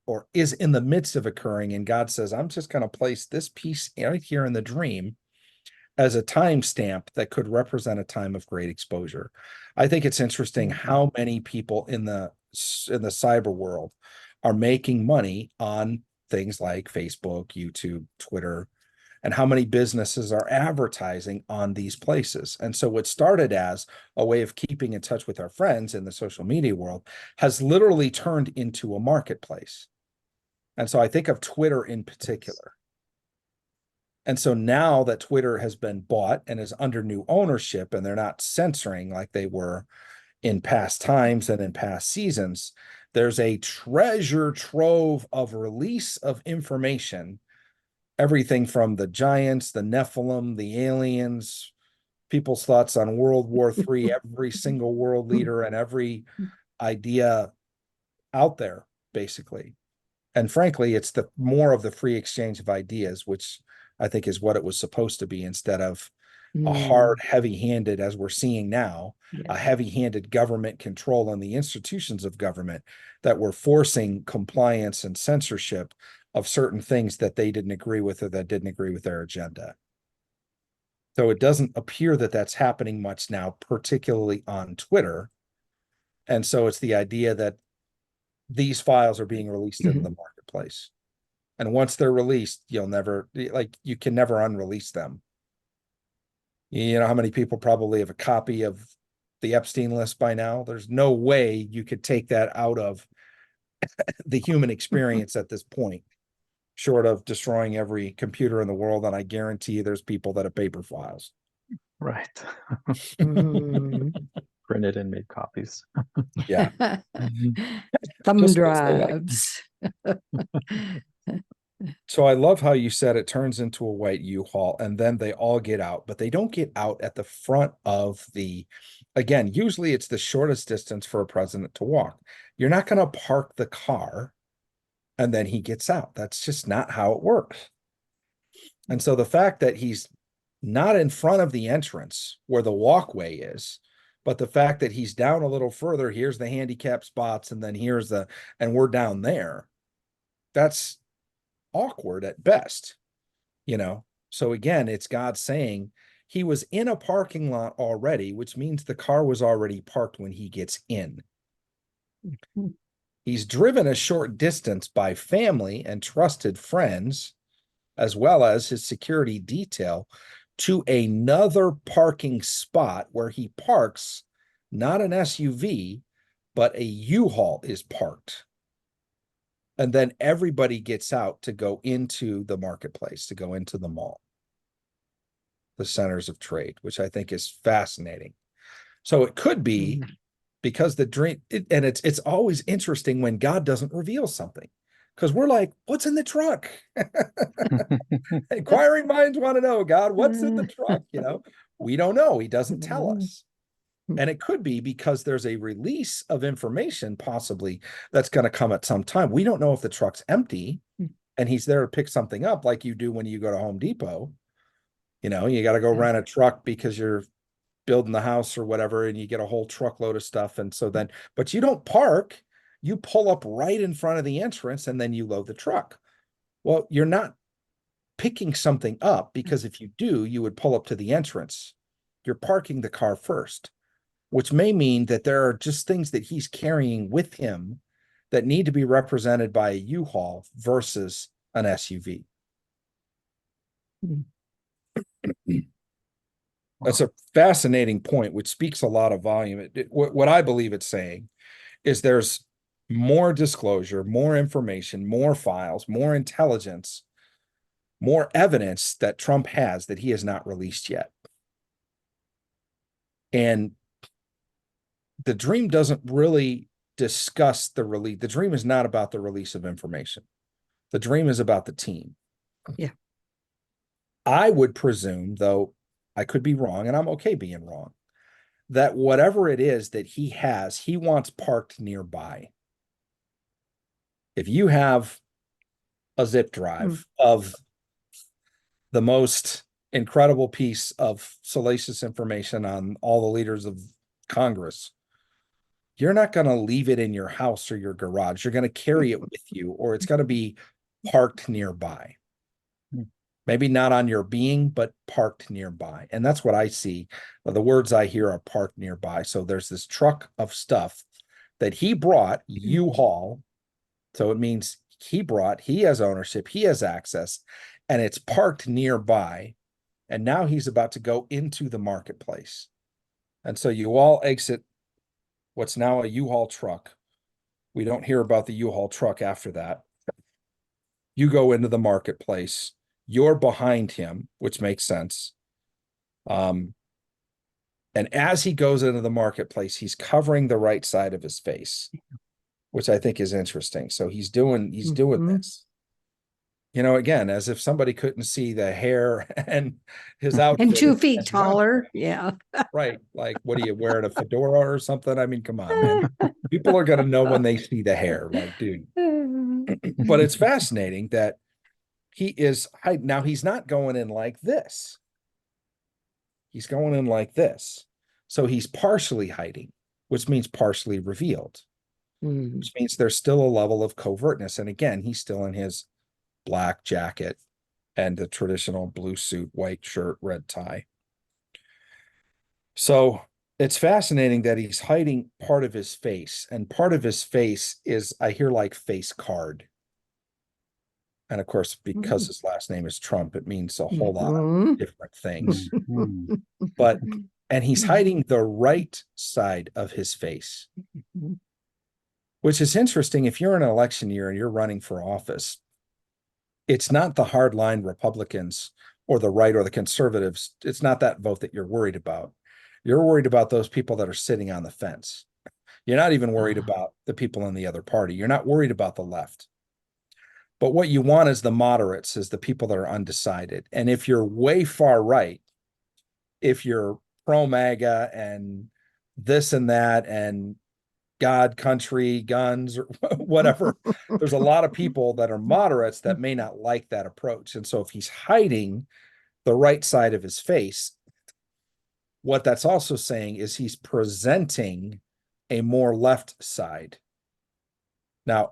or is in the midst of occurring. And God says, I'm just going to place this piece right here in the dream as a timestamp that could represent a time of great exposure. I think it's interesting how many people in the cyber world are making money on things like Facebook, YouTube, Twitter, and how many businesses are advertising on these places. And so what started as a way of keeping in touch with our friends in the social media world has literally turned into a marketplace. And so I think of Twitter in particular. And so now that Twitter has been bought and is under new ownership, and they're not censoring like they were in past times and in past seasons, there's a treasure trove of release of information. Everything from the giants, the Nephilim, the aliens, people's thoughts on World War III, every single world leader and every idea out there, basically. And frankly, it's the more of the free exchange of ideas, which I think is what it was supposed to be, instead of a hard, heavy-handed, as we're seeing now, a heavy-handed government control on the institutions of government that were forcing compliance and censorship of certain things that they didn't agree with or that didn't agree with their agenda. So it doesn't appear that that's happening much now, particularly on Twitter. And so it's the idea that these files are being released in the marketplace. And once they're released, you can never unrelease them. You know how many people probably have a copy of the Epstein list by now? There's no way you could take that out of the human experience at this point, short of destroying every computer in the world. And I guarantee you there's people that have paper files. Right. Printed and made copies. Yeah. Thumb drives. So I love how you said it turns into a white U-Haul and then they all get out, but they don't get out at the front of again, usually it's the shortest distance for a president to walk. You're not going to park the car and then he gets out. That's just not how it works. And so the fact that he's not in front of the entrance where the walkway is, but the fact that he's down a little further, here's the handicap spots, and then and we're down there, that's awkward at best, So again, it's God saying he was in a parking lot already, which means the car was already parked when he gets in. He's driven a short distance by family and trusted friends, as well as his security detail, to another parking spot where he parks, not an SUV, but a U-Haul is parked. And then everybody gets out to go into the marketplace, to go into the mall, the centers of trade, which I think is fascinating. So it could be because the dream, and it's always interesting when God doesn't reveal something, because we're like, what's in the truck? Inquiring minds want to know, God, what's in the truck? We don't know. He doesn't tell us. And it could be because there's a release of information possibly that's going to come at some time. We don't know if the truck's empty and he's there to pick something up like you do when you go to Home Depot. You got to go rent a truck because you're building the house or whatever, and you get a whole truckload of stuff. And so then, but you don't park, you pull up right in front of the entrance and then you load the truck. Well, you're not picking something up, because if you do, you would pull up to the entrance. You're parking the car first, which may mean that there are just things that he's carrying with him that need to be represented by a U-Haul versus an SUV. That's a fascinating point, which speaks a lot of volume. What I believe it's saying is there's more disclosure, more information, more files, more intelligence, more evidence that Trump has that he has not released yet. And the dream doesn't really discuss the release. The dream is not about the release of information. The dream is about the team. Yeah. I would presume, though I could be wrong, and I'm okay being wrong, that whatever it is that he has, he wants parked nearby. If you have a zip drive of the most incredible piece of salacious information on all the leaders of Congress, you're not going to leave it in your house or your garage. You're going to carry it with you, or it's going to be parked nearby. Maybe not on your being, but parked nearby. And that's what I see. The words I hear are parked nearby. So there's this truck of stuff that he brought, U-Haul. So it means he has ownership, he has access, and it's parked nearby. And now he's about to go into the marketplace. And so you all exit what's now a U-Haul truck. We don't hear about the U-Haul truck after that. You go into the marketplace. You're behind him, which makes sense. And as he goes into the marketplace, he's covering the right side of his face, which I think is interesting. So he's doing this. You know, again, as if somebody couldn't see the hair and his outfit. And 2 feet taller. Yeah. Right. Like, what are you wearing, a fedora or something? I mean, come on, man. People are going to know when they see the hair. Like, dude. But it's fascinating that he is now he's not going in like this. He's going in like this. So he's partially hiding, which means partially revealed, which means there's still a level of covertness. And again, he's still in his black jacket and the traditional blue suit, white shirt, red tie. So it's fascinating that he's hiding part of his face, and part of his face is, I hear, like face card. And of course, because his last name is Trump, it means a whole lot of different things. And he's hiding the right side of his face, which is interesting. If you're in an election year and you're running for office, it's not the hardline Republicans or the right or the conservatives. It's not that vote that you're worried about. You're worried about those people that are sitting on the fence. You're not even worried about the people in the other party. You're not worried about the left. But what you want is the moderates, is the people that are undecided. And if you're way far right, if you're pro-MAGA and this and that and God, country, guns, or whatever, there's a lot of people that are moderates that may not like that approach. And so if he's hiding the right side of his face, what that's also saying is he's presenting a more left side. Now,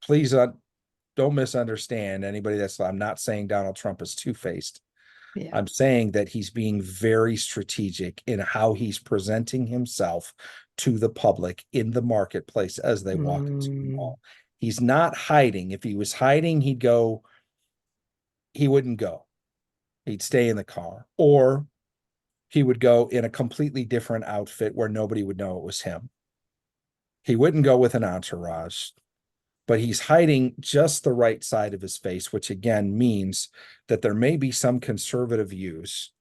please don't misunderstand anybody. I'm not saying Donald Trump is two-faced. Yeah. I'm saying that he's being very strategic in how he's presenting himself to the public in the marketplace as they walk into the mall. He's not hiding. If he was hiding, he wouldn't go. He'd stay in the car, or he would go in a completely different outfit where nobody would know it was him. He wouldn't go with an entourage, but he's hiding just the right side of his face, which again means that there may be some conservative views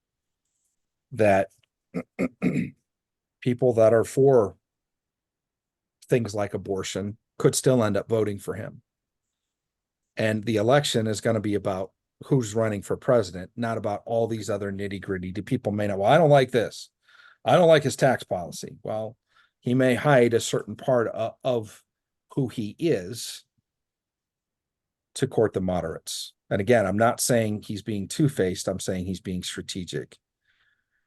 that people that are for things like abortion could still end up voting for him. And the election is going to be about who's running for president, not about all these other nitty-gritty. Do people may not, well, I don't like this. I don't like his tax policy. Well, he may hide a certain part of who he is to court the moderates. And again, I'm not saying he's being two-faced. I'm saying he's being strategic.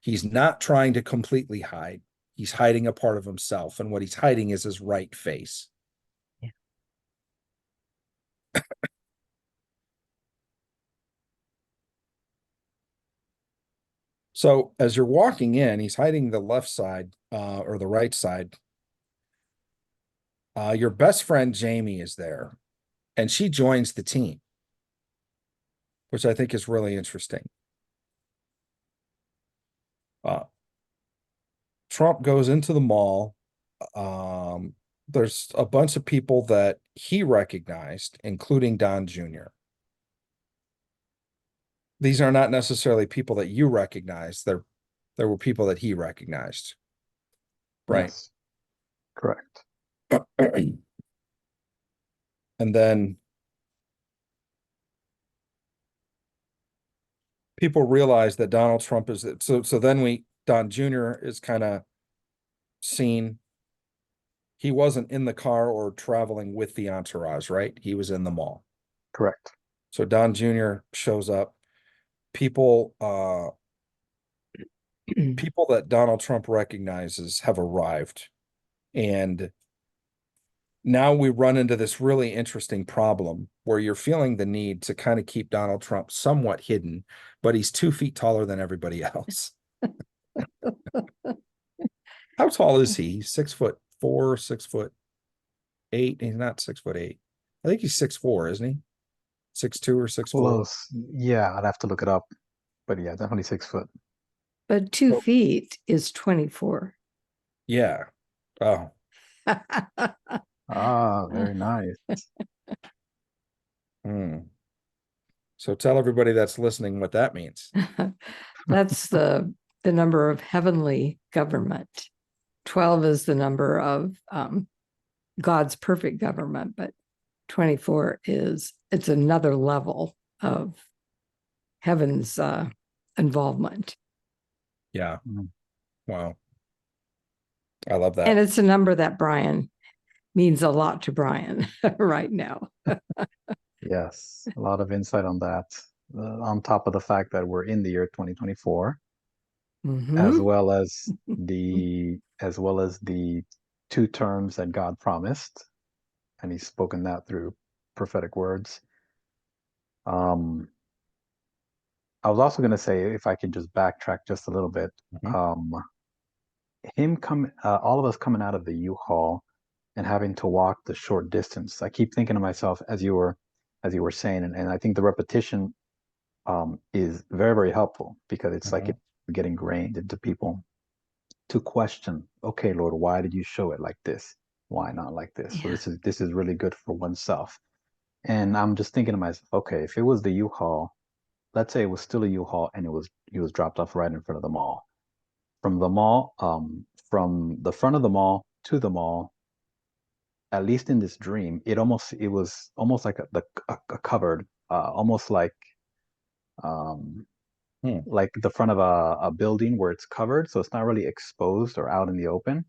He's not trying to completely hide. He's hiding a part of himself. And what he's hiding is his right face. Yeah. So as you're walking in, he's hiding the left side or the right side. Your best friend, Jamie, is there, and she joins the team, which I think is really interesting. Trump goes into the mall. There's a bunch of people that he recognized, including Don Jr. These are not necessarily people that you recognize. There were people that he recognized. Right. Yes. Correct. And then people realize that Donald Trump is so then Don Jr. is kind of seen. He wasn't in the car or traveling with the entourage, right? He was in the mall. Correct. So Don Jr. shows up. People that Donald Trump recognizes have arrived. And now we run into this really interesting problem where you're feeling the need to kind of keep Donald Trump somewhat hidden, but he's 2 feet taller than everybody else. How tall is he? He's 6'4", 6'8". He's not 6'8". I think he's 6'4", isn't he? 6'2" or 6'4". Close. Yeah, I'd have to look it up. But yeah, definitely 6 foot. But 2 feet is 24. Yeah. Oh. Ah, very nice. So tell everybody that's listening what that means. That's the number of heavenly government. 12 is the number of God's perfect government, but 24 it's another level of heaven's involvement. Yeah. Wow. I love that. And it's a number that Brian means a lot to Brian right now. Yes, a lot of insight on that. On top of the fact that we're in the year 2024, as well as the 2 terms that God promised, and He's spoken that through prophetic words. I was also going to say, if I could just backtrack just a little bit, all of us coming out of the U-Haul and having to walk the short distance. I keep thinking to myself as you were saying, and I think the repetition is very, very helpful, because it's like it get ingrained into people to question, okay, Lord, why did you show it like this? Why not like this? Yeah. So this is really good for oneself. And I'm just thinking to myself, okay, if it was the U-Haul, let's say it was still a U-Haul and he was dropped off right in front of the mall. From the mall, from the front of the mall to the mall, at least in this dream, it was almost like a covered, almost like the front of a building where it's covered, so it's not really exposed or out in the open.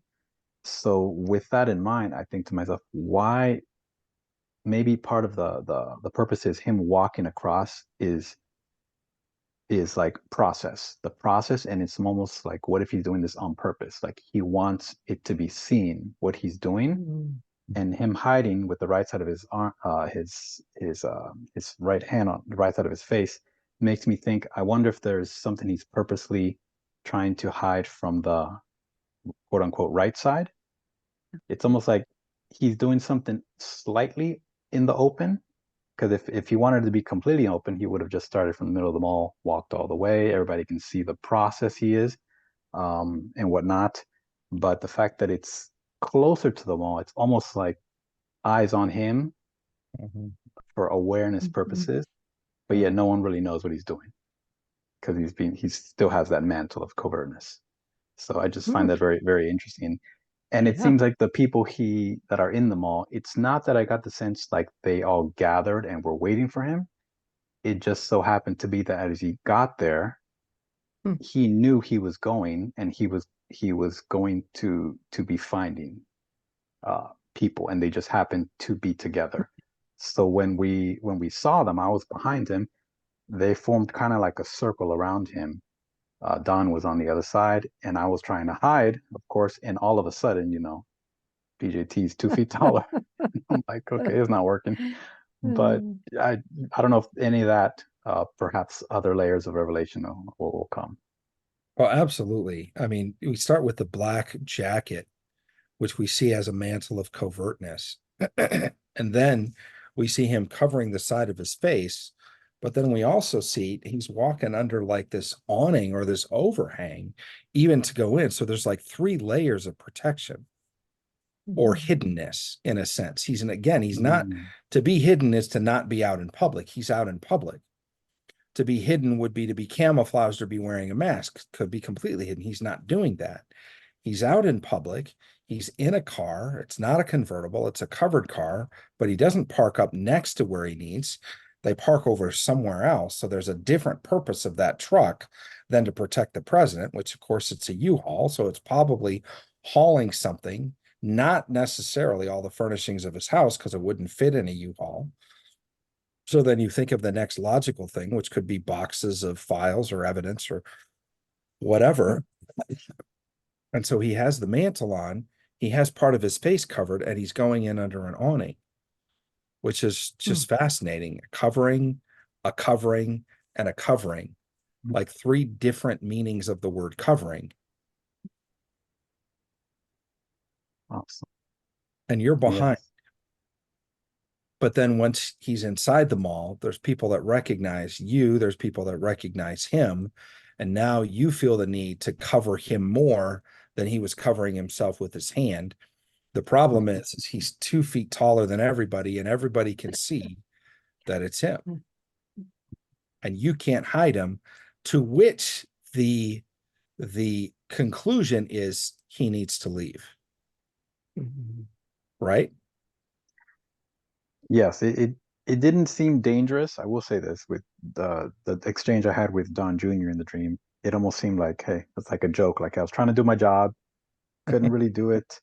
So with that in mind, I think to myself, why maybe part of the purpose is him walking across is like the process, and it's almost like, what if he's doing this on purpose? Like he wants it to be seen what he's doing, and him hiding with the right side of his arm, his right hand on the right side of his face, makes me think, I wonder if there's something he's purposely trying to hide from the quote unquote right side. It's almost like he's doing something slightly in the open, because if he wanted to be completely open, he would have just started from the middle of the mall, walked all the way. Everybody can see the process he is, and whatnot. But the fact that it's closer to the mall, it's almost like eyes on him for awareness purposes. But yet no one really knows what he's doing, because he still has that mantle of covertness. So I just find that very, very interesting. And it seems like the people that are in the mall, it's not that I got the sense like they all gathered and were waiting for him. It just so happened to be that as he got there, he knew he was going, and he was going to be finding people, and they just happened to be together. So when we saw them, I was behind him. They formed kind of like a circle around him. Don was on the other side, and I was trying to hide, of course. And all of a sudden, DJT's 2 feet taller. I'm like, okay, it's not working. But I don't know if any of that, perhaps other layers of revelation will come. Oh, absolutely. I mean, we start with the black jacket, which we see as a mantle of covertness. And then we see him covering the side of his face. But then we also see he's walking under like this awning or this overhang, even to go in. So there's like 3 layers of protection or hiddenness in a sense. He's not, to be hidden is to not be out in public. He's out in public. To be hidden would be to be camouflaged or be wearing a mask. Could be completely hidden. He's not doing that. He's out in public. He's in a car. It's not a convertible. It's a covered car, but he doesn't park up next to where he needs. They park over somewhere else. So there's a different purpose of that truck than to protect the president, which of course it's a U-Haul. So it's probably hauling something, not necessarily all the furnishings of his house, because it wouldn't fit in a U-Haul. So then you think of the next logical thing, which could be boxes of files or evidence or whatever. And so he has the mantle on, he has part of his face covered, and he's going in under an awning, which is just fascinating. A covering, and a covering, like 3 different meanings of the word covering. Awesome. And you're behind. Yes. But then once he's inside the mall, there's people that recognize you, there's people that recognize him, and now you feel the need to cover him more than he was covering himself with his hand. The problem is he's 2 feet taller than everybody, and everybody can see that it's him. And you can't hide him, to which the conclusion is he needs to leave. Right? Yes, it didn't seem dangerous. I will say this, with the exchange I had with Don Jr. in the dream, it almost seemed like, hey, it's like a joke. Like I was trying to do my job, couldn't really do it,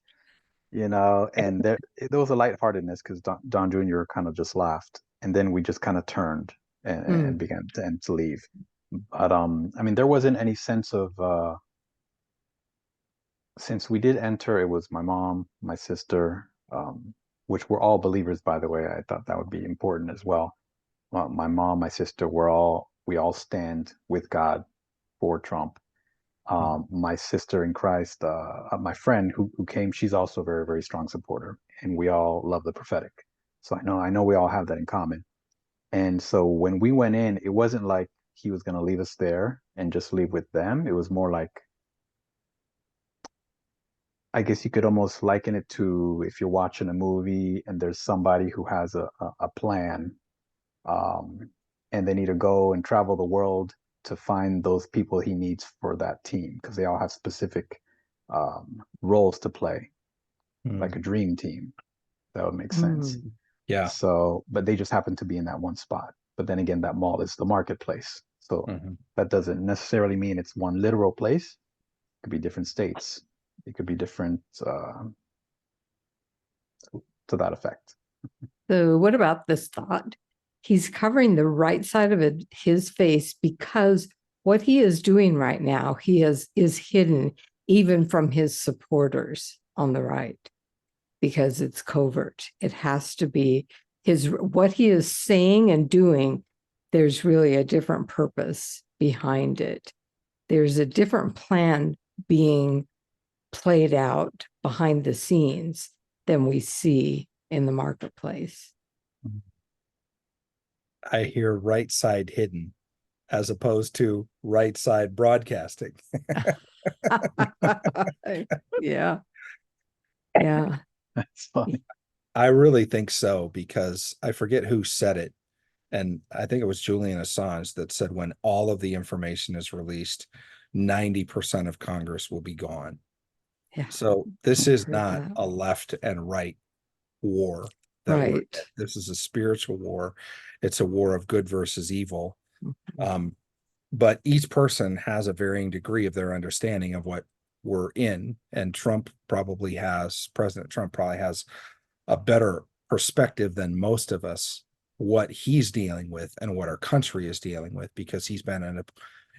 and there was a lightheartedness because Don Jr. kind of just laughed, and then we just kind of turned and began to leave. But I mean, there wasn't any sense of since we did enter, it was my mom, my sister, which were all believers, by the way. I thought that would be important as well. My mom, my sister, we all stand with God for Trump. My sister in Christ, my friend who came, she's also a very, very strong supporter, and we all love the prophetic. So I know we all have that in common. And so when we went in, it wasn't like he was going to leave us there and just leave with them. It was more like, I guess you could almost liken it to if you're watching a movie and there's somebody who has a plan, um, and they need to go and travel the world to find those people he needs for that team because they all have specific roles to play, like a dream team. That would make sense. Yeah. So, but they just happen to be in that one spot. But then again, that mall is the marketplace. So that doesn't necessarily mean it's one literal place. It could be different states. It could be different to that effect. So what about this thought? He's covering the right side of his face because what he is doing right now, he is hidden even from his supporters on the right because it's covert. It has to be what he is saying and doing. There's really a different purpose behind it. There's a different plan being played out behind the scenes than we see in the marketplace. I hear right side hidden as opposed to right side broadcasting. Yeah. Yeah. That's funny. I really think so, because I forget who said it. And I think it was Julian Assange that said when all of the information is released, 90% of Congress will be gone. Yeah. So this is not that. a left and right war. Right. This is a spiritual war. It's a war of good versus evil. But each person has a varying degree of their understanding of what we're in. And President Trump probably has a better perspective than most of us, what he's dealing with and what our country is dealing with, because he's been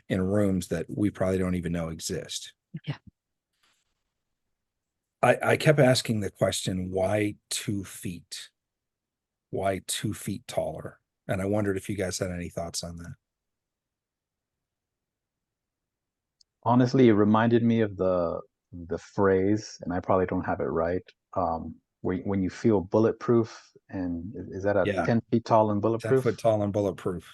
in rooms that we probably don't even know exist. Yeah. I kept asking the question, why 2 feet? Why 2 feet taller? And I wondered if you guys had any thoughts on that. Honestly, it reminded me of the phrase, and I probably don't have it right. When you feel bulletproof, and is that 10 feet tall and 10 bulletproof? foot tall and bulletproof.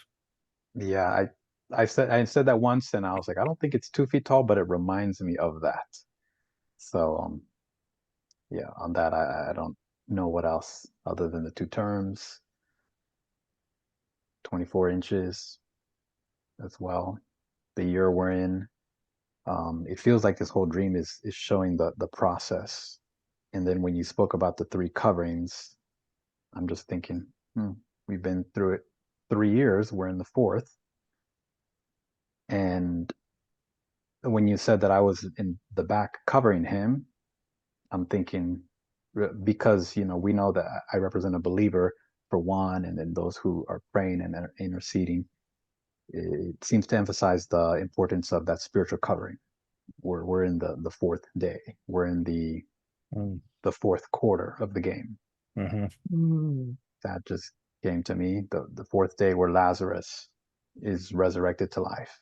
Yeah, I said that once, and I was like, I don't think it's 2 feet tall, but it reminds me of that. So yeah, on that I don't know what else other than the 2 terms, 24 inches as well. The year we're in. It feels like this whole dream is showing the process And then when you spoke about the 3 coverings, I'm just thinking, we've been through it 3 years. We're in the 4th. And when you said that I was in the back covering him, I'm thinking, because, we know that I represent a believer for one, and then those who are praying and interceding, it seems to emphasize the importance of that spiritual covering. We're in the 4th day. We're in the 4th quarter of the game. That just came to me. The 4th day where Lazarus is resurrected to life,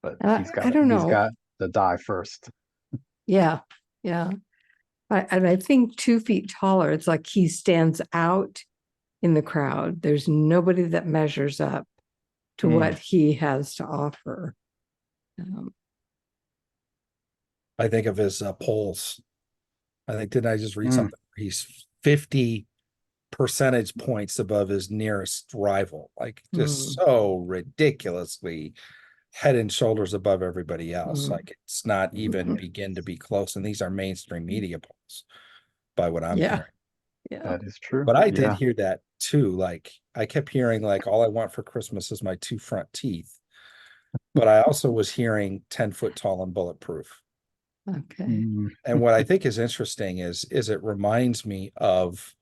but I don't know. He's got to die first. Yeah. And I think 2 feet taller, it's like he stands out in the crowd. There's nobody that measures up to what he has to offer. I think of his polls. Didn't I just read something? He's 50 percentage points above his nearest rival, like just so ridiculously head and shoulders above everybody else. Like it's not even begin to be close. And these are mainstream media polls by what I'm hearing. Yeah, that is true. But I did hear that too. Like I kept hearing like, all I want for Christmas is my 2 front teeth. But I also was hearing 10 foot tall and bulletproof. Okay. And what I think is interesting is it reminds me of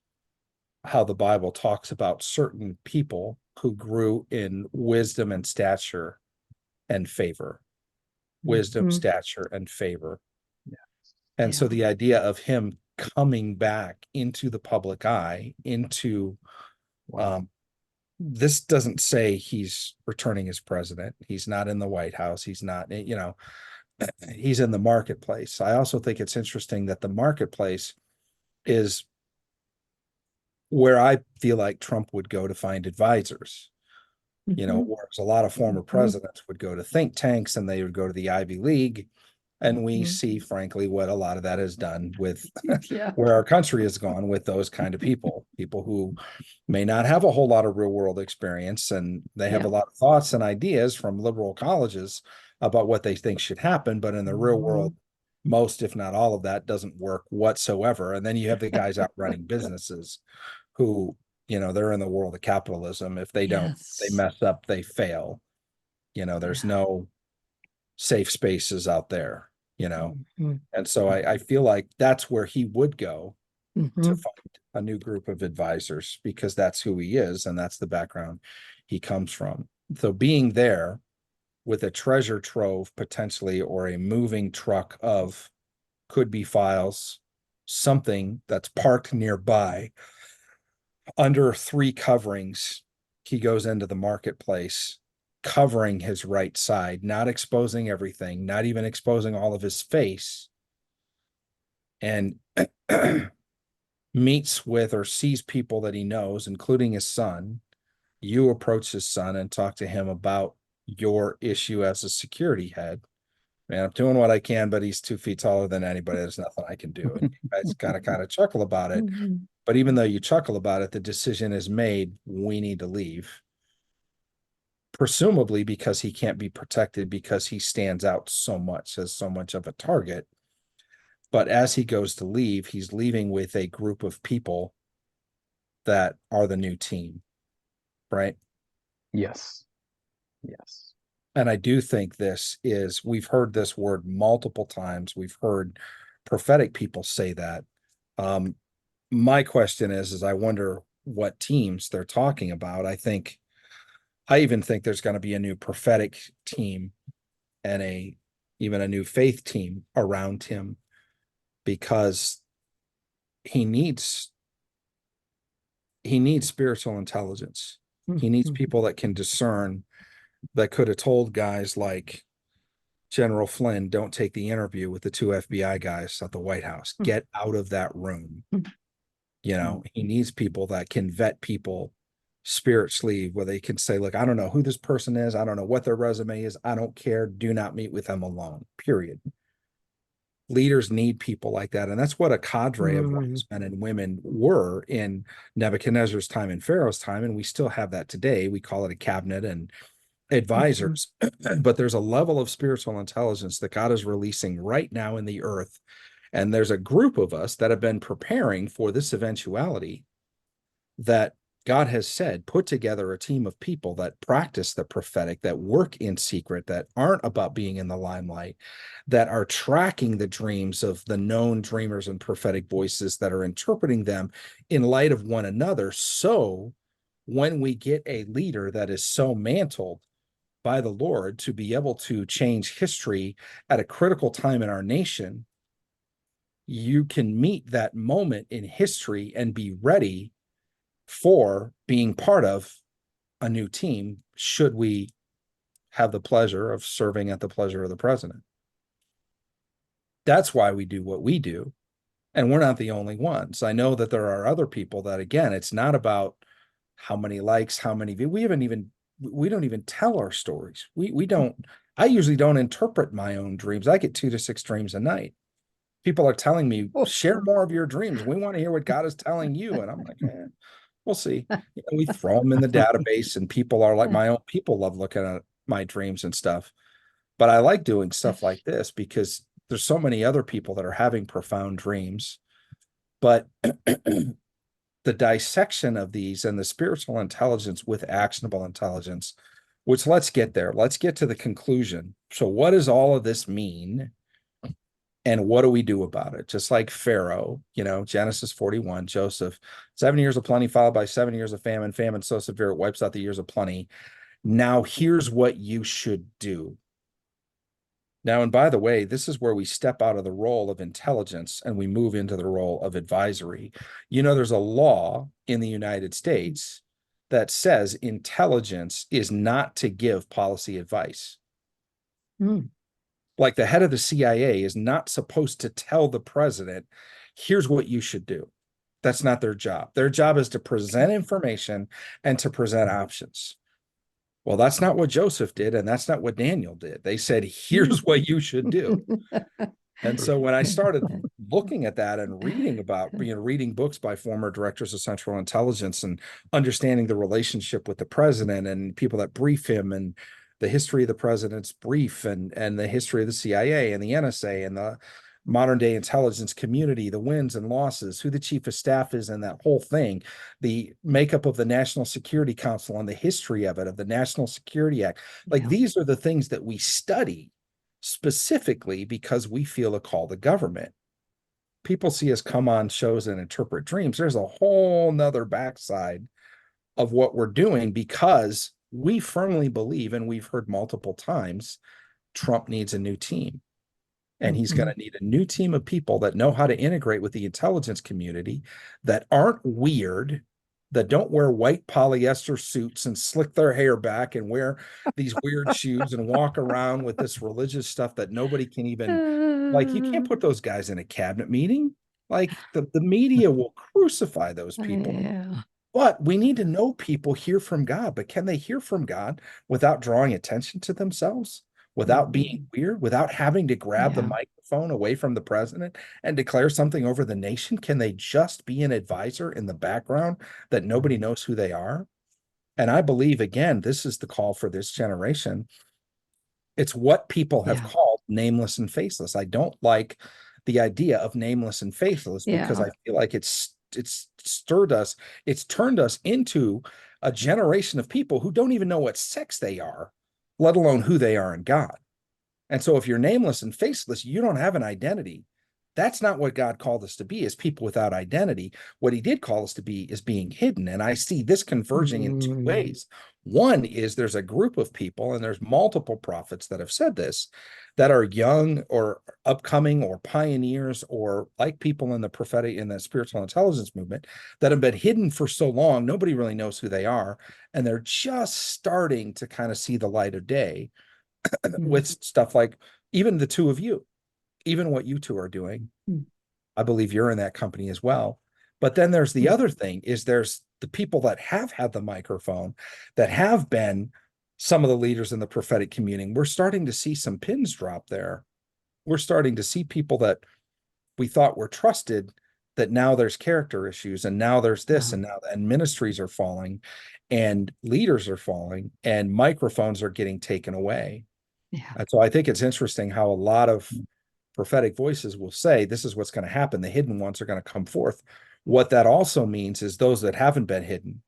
how the Bible talks about certain people who grew in wisdom and stature and favor. Wisdom, stature, and favor. And so the idea of him coming back into the public eye, into this doesn't say he's returning as president. He's not in the White House. He's not, he's in the marketplace. I also think it's interesting that the marketplace is where I feel like Trump would go to find advisors. Whereas a lot of former presidents would go to think tanks and they would go to the Ivy League. And we see, frankly, what a lot of that has done with where our country has gone with those kind of people who may not have a whole lot of real world experience, and they have a lot of thoughts and ideas from liberal colleges about what they think should happen. But in the real world, most, if not all of that doesn't work whatsoever. And then you have the guys out running businesses who, they're in the world of capitalism. If they don't, they mess up, they fail. There's no safe spaces out there, and so I feel like that's where he would go to find a new group of advisors, because that's who he is and that's the background he comes from. So being there with a treasure trove potentially, or a moving truck of could be files, something that's parked nearby, under 3 coverings, he goes into the marketplace covering his right side, not exposing everything, not even exposing all of his face, and meets with or sees people that he knows, including his son. You approach his son and talk to him about your issue as a security head. Man, I'm doing what I can, but he's 2 feet taller than anybody. There's nothing I can do. And you guys gotta kind of chuckle about it. But even though you chuckle about it, the decision is made. We need to leave. Presumably because he can't be protected, because he stands out so much as so much of a target. But as he goes to leave, he's leaving with a group of people that are the new team, right? Yes. And I do think we've heard this word multiple times. We've heard prophetic people say that. My question is I wonder what teams they're talking about. I even think there's going to be a new prophetic team and even a new faith team around him, because he needs spiritual intelligence. He needs people that can discern, that could have told guys like General Flynn, don't take the interview with the 2 FBI guys at the White House. Get out of that room. He needs people that can vet people spiritually, where they can say, look, I don't know who this person is. I don't know what their resume is. I don't care. Do not meet with them alone, period. Leaders need people like that. And that's what a cadre of wise men and women were in Nebuchadnezzar's time and Pharaoh's time. And we still have that today. We call it a cabinet and advisors. But there's a level of spiritual intelligence that God is releasing right now in the earth. And there's a group of us that have been preparing for this eventuality, that God has said, put together a team of people that practice the prophetic, that work in secret, that aren't about being in the limelight, that are tracking the dreams of the known dreamers and prophetic voices, that are interpreting them in light of one another. So when we get a leader that is so mantled by the Lord to be able to change history at a critical time in our nation, you can meet that moment in history and be ready for being part of a new team, should we have the pleasure of serving at the pleasure of the president. That's why we do what we do. And we're not the only ones. I know that there are other people that, again, it's not about how many likes, how many views. We don't even tell our stories. We don't, I usually don't interpret my own dreams. I get 2 to 6 dreams a night. People are telling me, share more of your dreams. We want to hear what God is telling you. And I'm like, we'll see. We throw them in the database, and people are like, my own people love looking at my dreams and stuff. But I like doing stuff like this because there's so many other people that are having profound dreams. But the dissection of these and the spiritual intelligence with actionable intelligence, which let's get there. Let's get to the conclusion. So what does all of this mean? And what do we do about it? Just like Pharaoh, Genesis 41, Joseph, 7 years of plenty followed by 7 years of famine, famine so severe it wipes out the years of plenty. Now here's what you should do. Now, and by the way, this is where we step out of the role of intelligence and we move into the role of advisory. There's a law in the United States that says intelligence is not to give policy advice. Like the head of the CIA is not supposed to tell the president, here's what you should do. That's not their job. Their job is to present information and to present options. Well, that's not what Joseph did, and that's not what Daniel did. They said, here's what you should do. And so when I started looking at that and reading books by former directors of Central Intelligence and understanding the relationship with the president and people that brief him, and the history of the president's brief, and the history of the CIA and the NSA and the modern day intelligence community, the wins and losses, who the chief of staff is, and that whole thing, the makeup of the National Security Council and the history of it, of the National Security Act. Like these are the things that we study specifically because we feel a call to government. People see us come on shows and interpret dreams. There's a whole nother backside of what we're doing because we firmly believe, and we've heard multiple times, Trump needs a new team. And he's going to need a new team of people that know how to integrate with the intelligence community, that aren't weird, that don't wear white polyester suits and slick their hair back and wear these weird shoes and walk around with this religious stuff that nobody can even, like, you can't put those guys in a cabinet meeting. Like the media will crucify those people. But we need to know people hear from God. But can they hear from God without drawing attention to themselves? Without being weird, without having to grab the microphone away from the president and declare something over the nation? Can they just be an advisor in the background that nobody knows who they are? And I believe, again, this is the call for this generation. It's what people have called nameless and faceless. I don't like the idea of nameless and faceless because I feel like it's stirred us. It's turned us into a generation of people who don't even know what sex they are, let alone who they are in God. And so if you're nameless and faceless, you don't have an identity. That's not what God called us to be, as people without identity. What he did call us to be is being hidden. And I see this converging in 2 ways. One is there's a group of people, and there's multiple prophets that have said this, that are young or upcoming or pioneers or like people in the prophetic, in the spiritual intelligence movement, that have been hidden for so long, nobody really knows who they are. And they're just starting to kind of see the light of day with stuff like even the two of you, even what you two are doing. I believe you're in that company as well. But then there's the other thing, is there's the people that have had the microphone, that have been some of the leaders in the prophetic community. We're starting to see some pins drop there. We're starting to see people that we thought were trusted, that now there's character issues, and now there's this, and now, and ministries are falling, and leaders are falling, and microphones are getting taken away. And so I think it's interesting how a lot of prophetic voices will say, this is what's going to happen. The hidden ones are going to come forth. What that also means is those that haven't been hidden,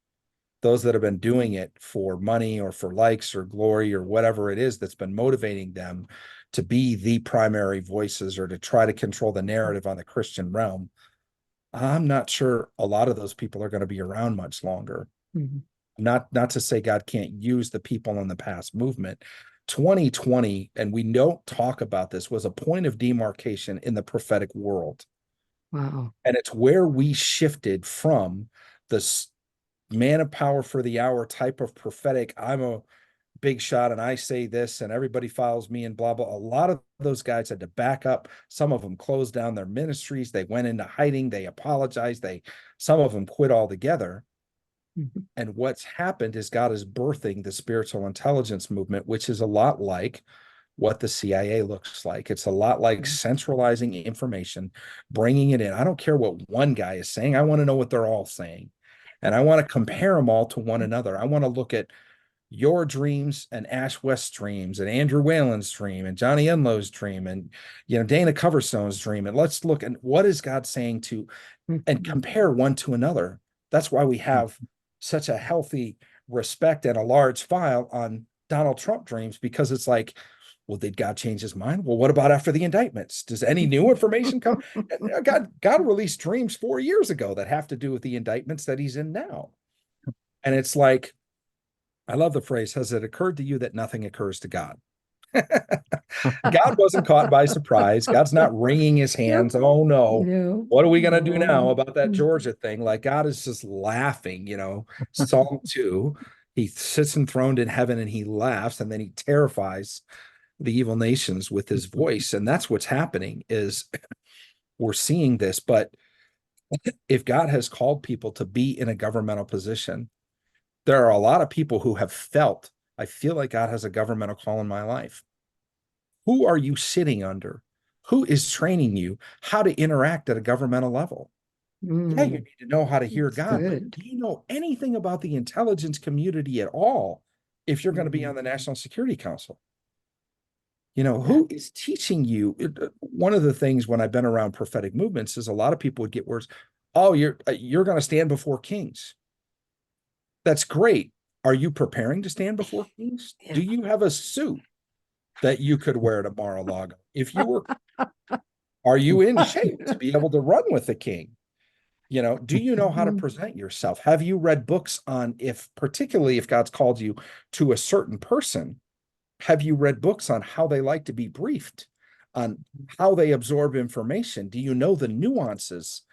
those that have been doing it for money or for likes or glory or whatever it is that's been motivating them to be the primary voices or to try to control the narrative on the Christian realm, I'm not sure a lot of those people are going to be around much longer. Mm-hmm. Not to say God can't use the people in the past movement. 2020, and we don't talk about this, was a point of demarcation in the prophetic world. Wow. And it's where we shifted from this man of power for the hour type of prophetic, I'm a big shot and I say this and everybody follows me and blah, blah. A lot of those guys had to back up. Some of them closed down their ministries. They went into hiding. They apologized. Some of them quit altogether. Mm-hmm. And what's happened is God is birthing the spiritual intelligence movement, which is a lot like what the CIA looks like. It's a lot like centralizing information, bringing it in. I don't care what one guy is saying. I want to know what they're all saying. And I want to compare them all to one another. I want to look at your dreams and Ash West's dreams and Andrew Whalen's dream and Johnny Enlow's dream and Dana Coverstone's dream. And let's look at what is God saying to and compare one to another. That's why we have such a healthy respect and a large file on Donald Trump dreams, because it's like, well, did God change his mind? Well, what about after the indictments? Does any new information come? God released dreams 4 years ago that have to do with the indictments that he's in now. And it's like, I love the phrase, has it occurred to you that nothing occurs to God? God wasn't caught by surprise. God's not wringing his hands. Yep. Oh no. No. What are we going to do now No. about that Georgia thing? Like, God is just laughing, Psalm 2, he sits enthroned in heaven and he laughs, and then he terrifies the evil nations with his voice. And that's what's happening, is we're seeing this. But if God has called people to be in a governmental position, there are a lot of people who have felt, I feel like God has a governmental call in my life. Who are you sitting under? Who is training you how to interact at a governmental level? Yeah, you need to know how to hear God, but do you know anything about the intelligence community at all if you're going to be on the National Security Council? Who is teaching you? One of the things when I've been around prophetic movements is a lot of people would get words, oh, you're going to stand before kings. That's great. Are you preparing to stand before kings? Do you have a suit that you could wear to Mar-a-Lago? Are you in shape to be able to run with the king? Do you know how to present yourself? Have you read books on, particularly if God's called you to a certain person, have you read books on how they like to be briefed, on how they absorb information? Do you know the nuances?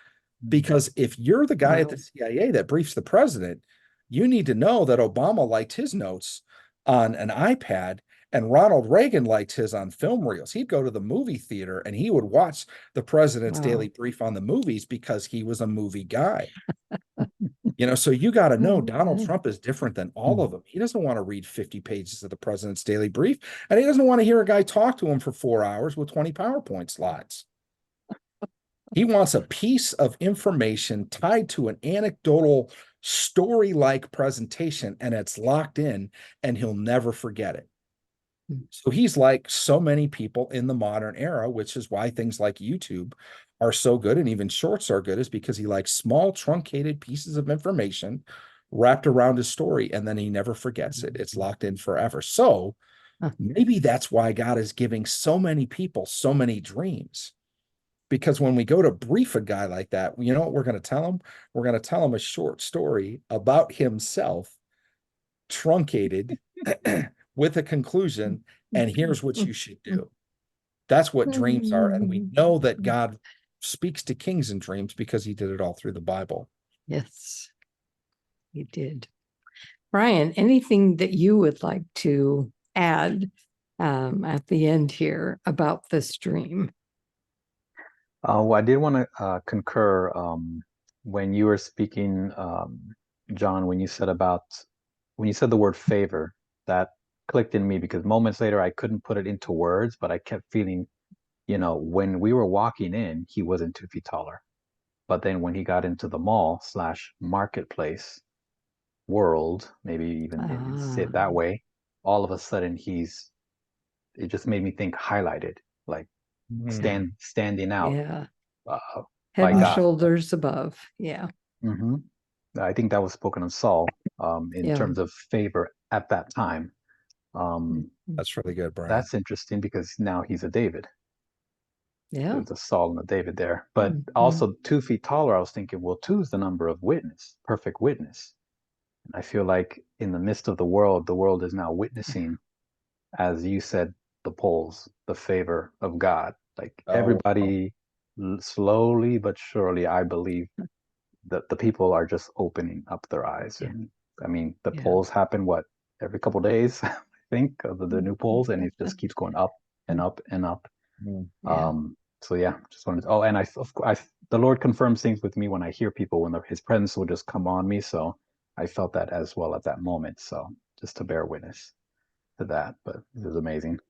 Because if you're the guy at the CIA that briefs the president, you need to know that Obama liked his notes on an iPad and Ronald Reagan liked his on film reels. He'd go to the movie theater and he would watch the president's daily brief on the movies because he was a movie guy. So you got to know Donald Trump is different than all of them. He doesn't want to read 50 pages of the president's daily brief, and he doesn't want to hear a guy talk to him for 4 hours with 20 PowerPoint slides. He wants a piece of information tied to an anecdotal story-like presentation, and it's locked in, and he'll never forget it. So he's like so many people in the modern era, which is why things like YouTube are so good, and even shorts are good, is because he likes small, truncated pieces of information wrapped around his story, and then he never forgets it. It's locked in forever. So maybe that's why God is giving so many people so many dreams. Because when we go to brief a guy like that, you know what we're going to tell him? We're going to tell him a short story about himself, truncated with a conclusion, and here's what you should do. That's what dreams are. And we know that God speaks to kings in dreams because he did it all through the Bible. Yes, he did. Brian, anything that you would like to add at the end here about this dream? Well, I did want to concur when you were speaking, John, when you said the word favor, that clicked in me, because moments later I couldn't put it into words, but I kept feeling, when we were walking in, he wasn't 2 feet taller. But then when he got into the mall / marketplace world, maybe even say it that way, all of a sudden it just made me think highlighted, like standing out Yeah. uh, Head by and God. shoulders above. Yeah. Hmm. I think that was spoken of Saul in Yeah. terms of favor at that time. That's really good, Brian. That's interesting because now he's a David. Yeah. There's a Saul and a David there. But Mhm. also 2 feet taller, I was thinking, well, 2 is the number of witness, perfect witness. And I feel like in the midst of the world is now witnessing, as you said, the polls, the favor of God. Like Oh, everybody, slowly but surely, I believe that the people are just opening up their eyes. Yeah. And I mean, the Yeah. polls happen, what, every couple of days, I think, of the new polls, and it just keeps going up and up and up. Yeah. So yeah, just wanted to, oh, and the Lord confirms things with me when I hear people, when his presence will just come on me. So I felt that as well at that moment. So just to bear witness to that, but it was amazing.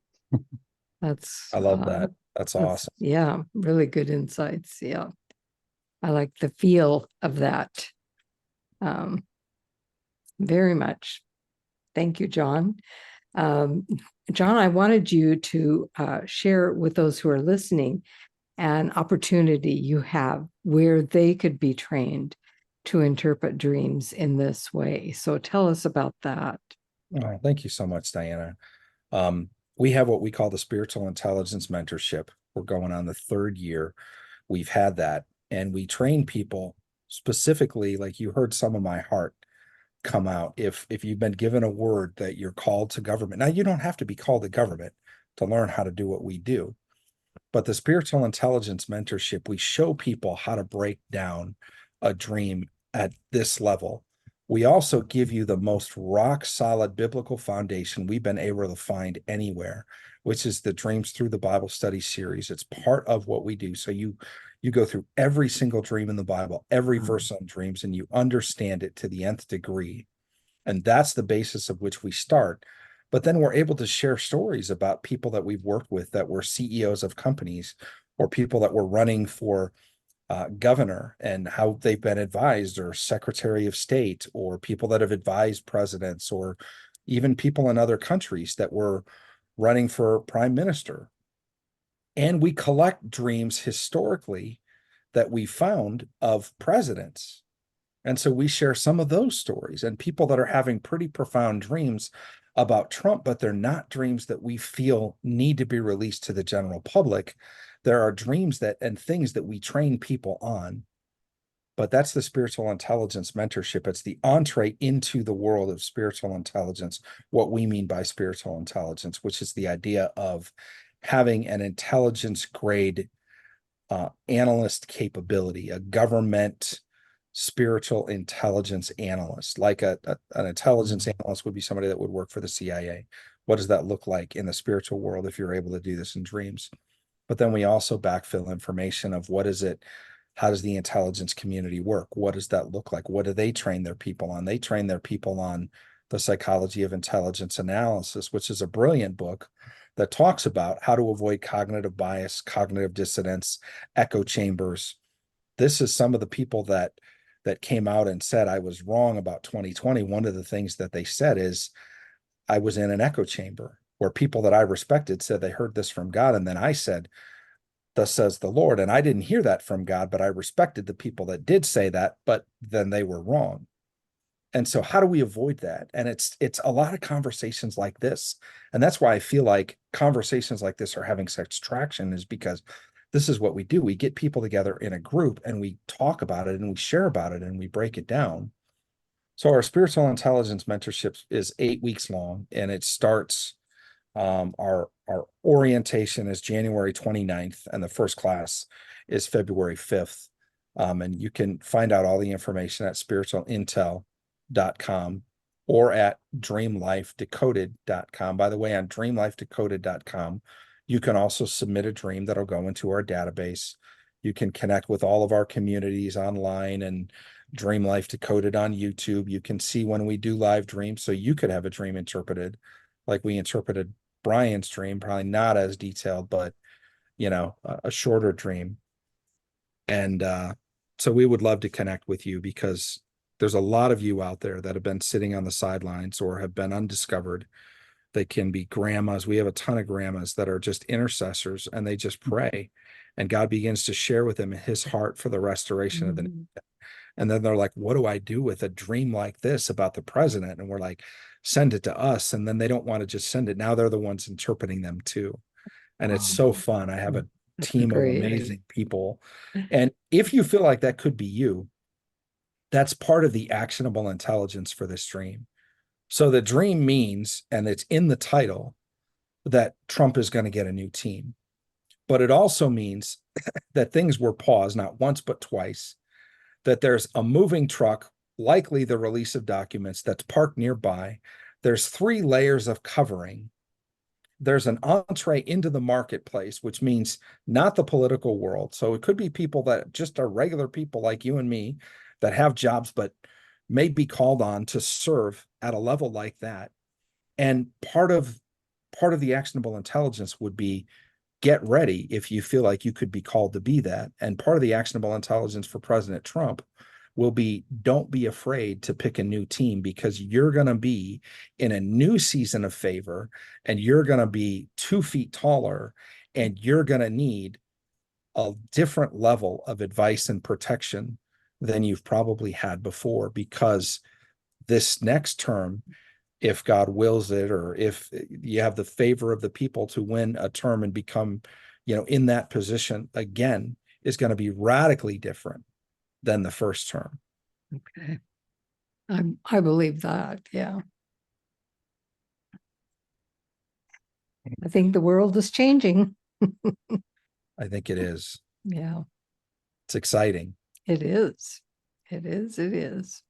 That's I love that. That's awesome. yeah, really good insights. Yeah. I like the feel of that. Um, very much. Thank you, John. John, I wanted you to share with those who are listening an opportunity you have where they could be trained to interpret dreams in this way. So tell us about that. Oh, thank you so much, Diana. We have what we call the Spiritual Intelligence Mentorship. We're going on the 3rd year. We've had that, and we train people specifically, like you heard some of my heart come out. If you've been given a word that you're called to government, now you don't have to be called to government to learn how to do what we do. But the Spiritual Intelligence Mentorship, we show people how to break down a dream at this level. We also give you the most rock solid biblical foundation we've been able to find anywhere, which is the Dreams Through the Bible Study series. It's part of what we do. So you go through every single dream in the Bible, every verse on dreams, and you understand it to the nth degree. And that's the basis of which we start. But then we're able to share stories about people that we've worked with that were CEOs of companies, or people that were running for governor, and how they've been advised, or secretary of state, or people that have advised presidents, or even people in other countries that were running for prime minister. And we collect dreams historically that we found of presidents. And so we share some of those stories, and people that are having pretty profound dreams about Trump, but they're not dreams that we feel need to be released to the general public. There are dreams that and things that we train people on. But that's the Spiritual Intelligence Mentorship. It's the entree into the world of spiritual intelligence, what we mean by spiritual intelligence, which is the idea of having an intelligence grade analyst capability, a government spiritual intelligence analyst. Like an intelligence analyst would be somebody that would work for the CIA. What does that look like in the spiritual world if you're able to do this in dreams? But then we also backfill information of what is it, how does the intelligence community work? What does that look like? What do they train their people on? They train their people on the Psychology of Intelligence Analysis, which is a brilliant book that talks about how to avoid cognitive bias, cognitive dissonance, echo chambers. This is some of the people that came out and said I was wrong about 2020. One of the things that they said is I was in an echo chamber where people that I respected said they heard this from God. And then I said, thus says the Lord. And I didn't hear that from God, but I respected the people that did say that, but then they were wrong. And so how do we avoid that? And it's a lot of conversations like this. And that's why I feel like conversations like this are having such traction, is because this is what we do. We get people together in a group and we talk about it and we share about it and we break it down. So our spiritual intelligence mentorship is 8 weeks long, and it starts our orientation is January 29th, and the first class is February 5th. And you can find out all the information at spiritualintel.com or at dreamlifedecoded.com. By the way, on dreamlifedecoded.com, you can also submit a dream that'll go into our database. You can connect with all of our communities online and Dream Life Decoded on YouTube. You can see when we do live dreams, so you could have a dream interpreted like we interpreted Brian's dream, probably not as detailed, but a shorter dream. And so we would love to connect with you, because there's a lot of you out there that have been sitting on the sidelines or have been undiscovered. They can be grandmas. We have a ton of grandmas that are just intercessors, and they just pray, and God begins to share with them his heart for the restoration of the nation. And then they're like, what do I do with a dream like this about the president? And we're like, send it to us. And then they don't want to just send it. Now they're the ones interpreting them too. And it's so fun. I have a team of amazing people. And if you feel like that could be you, that's part of the actionable intelligence for this dream. So the dream means, and it's in the title, that Trump is going to get a new team. But it also means that things were paused, not once, but twice, that there's a moving truck, likely the release of documents, that's parked nearby. There's 3 layers of covering. There's an entree into the marketplace, which means not the political world. So it could be people that just are regular people like you and me that have jobs, but may be called on to serve at a level like that. And part of the actionable intelligence would be, get ready if you feel like you could be called to be that. And part of the actionable intelligence for President Trump will be, don't be afraid to pick a new team, because you're going to be in a new season of favor, and you're going to be 2 feet taller, and you're going to need a different level of advice and protection than you've probably had before, because this next term, if God wills it, or if you have the favor of the people to win a term and become, in that position again, is going to be radically different than the first term. Okay. I believe that. Yeah. I think the world is changing. I think it is. Yeah, It's exciting. it is. It is. It is.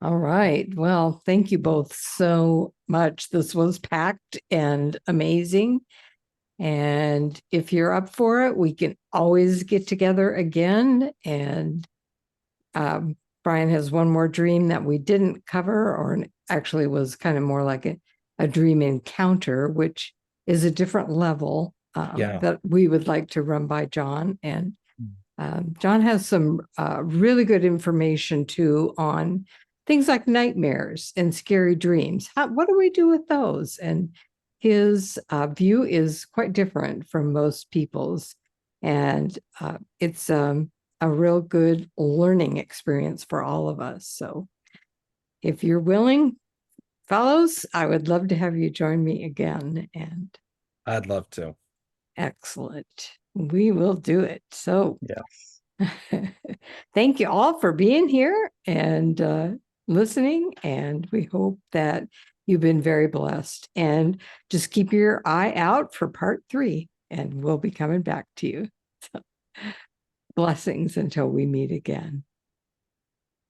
All right. Well, thank you both so much. This was packed and amazing. And if you're up for it, we can always get together again. And Brian has one more dream that we didn't cover, or actually was kind of more like a dream encounter, which is a different level that we would like to run by John. And John has some really good information too on things like nightmares and scary dreams. What do we do with those? And his view is quite different from most people's. And it's a real good learning experience for all of us. So if you're willing, fellows, I would love to have you join me again. And I'd love to. Excellent. We will do it. So Yes. thank you all for being here and listening. And we hope that you've been very blessed. And just keep your eye out for part 3, and we'll be coming back to you. So, blessings until we meet again.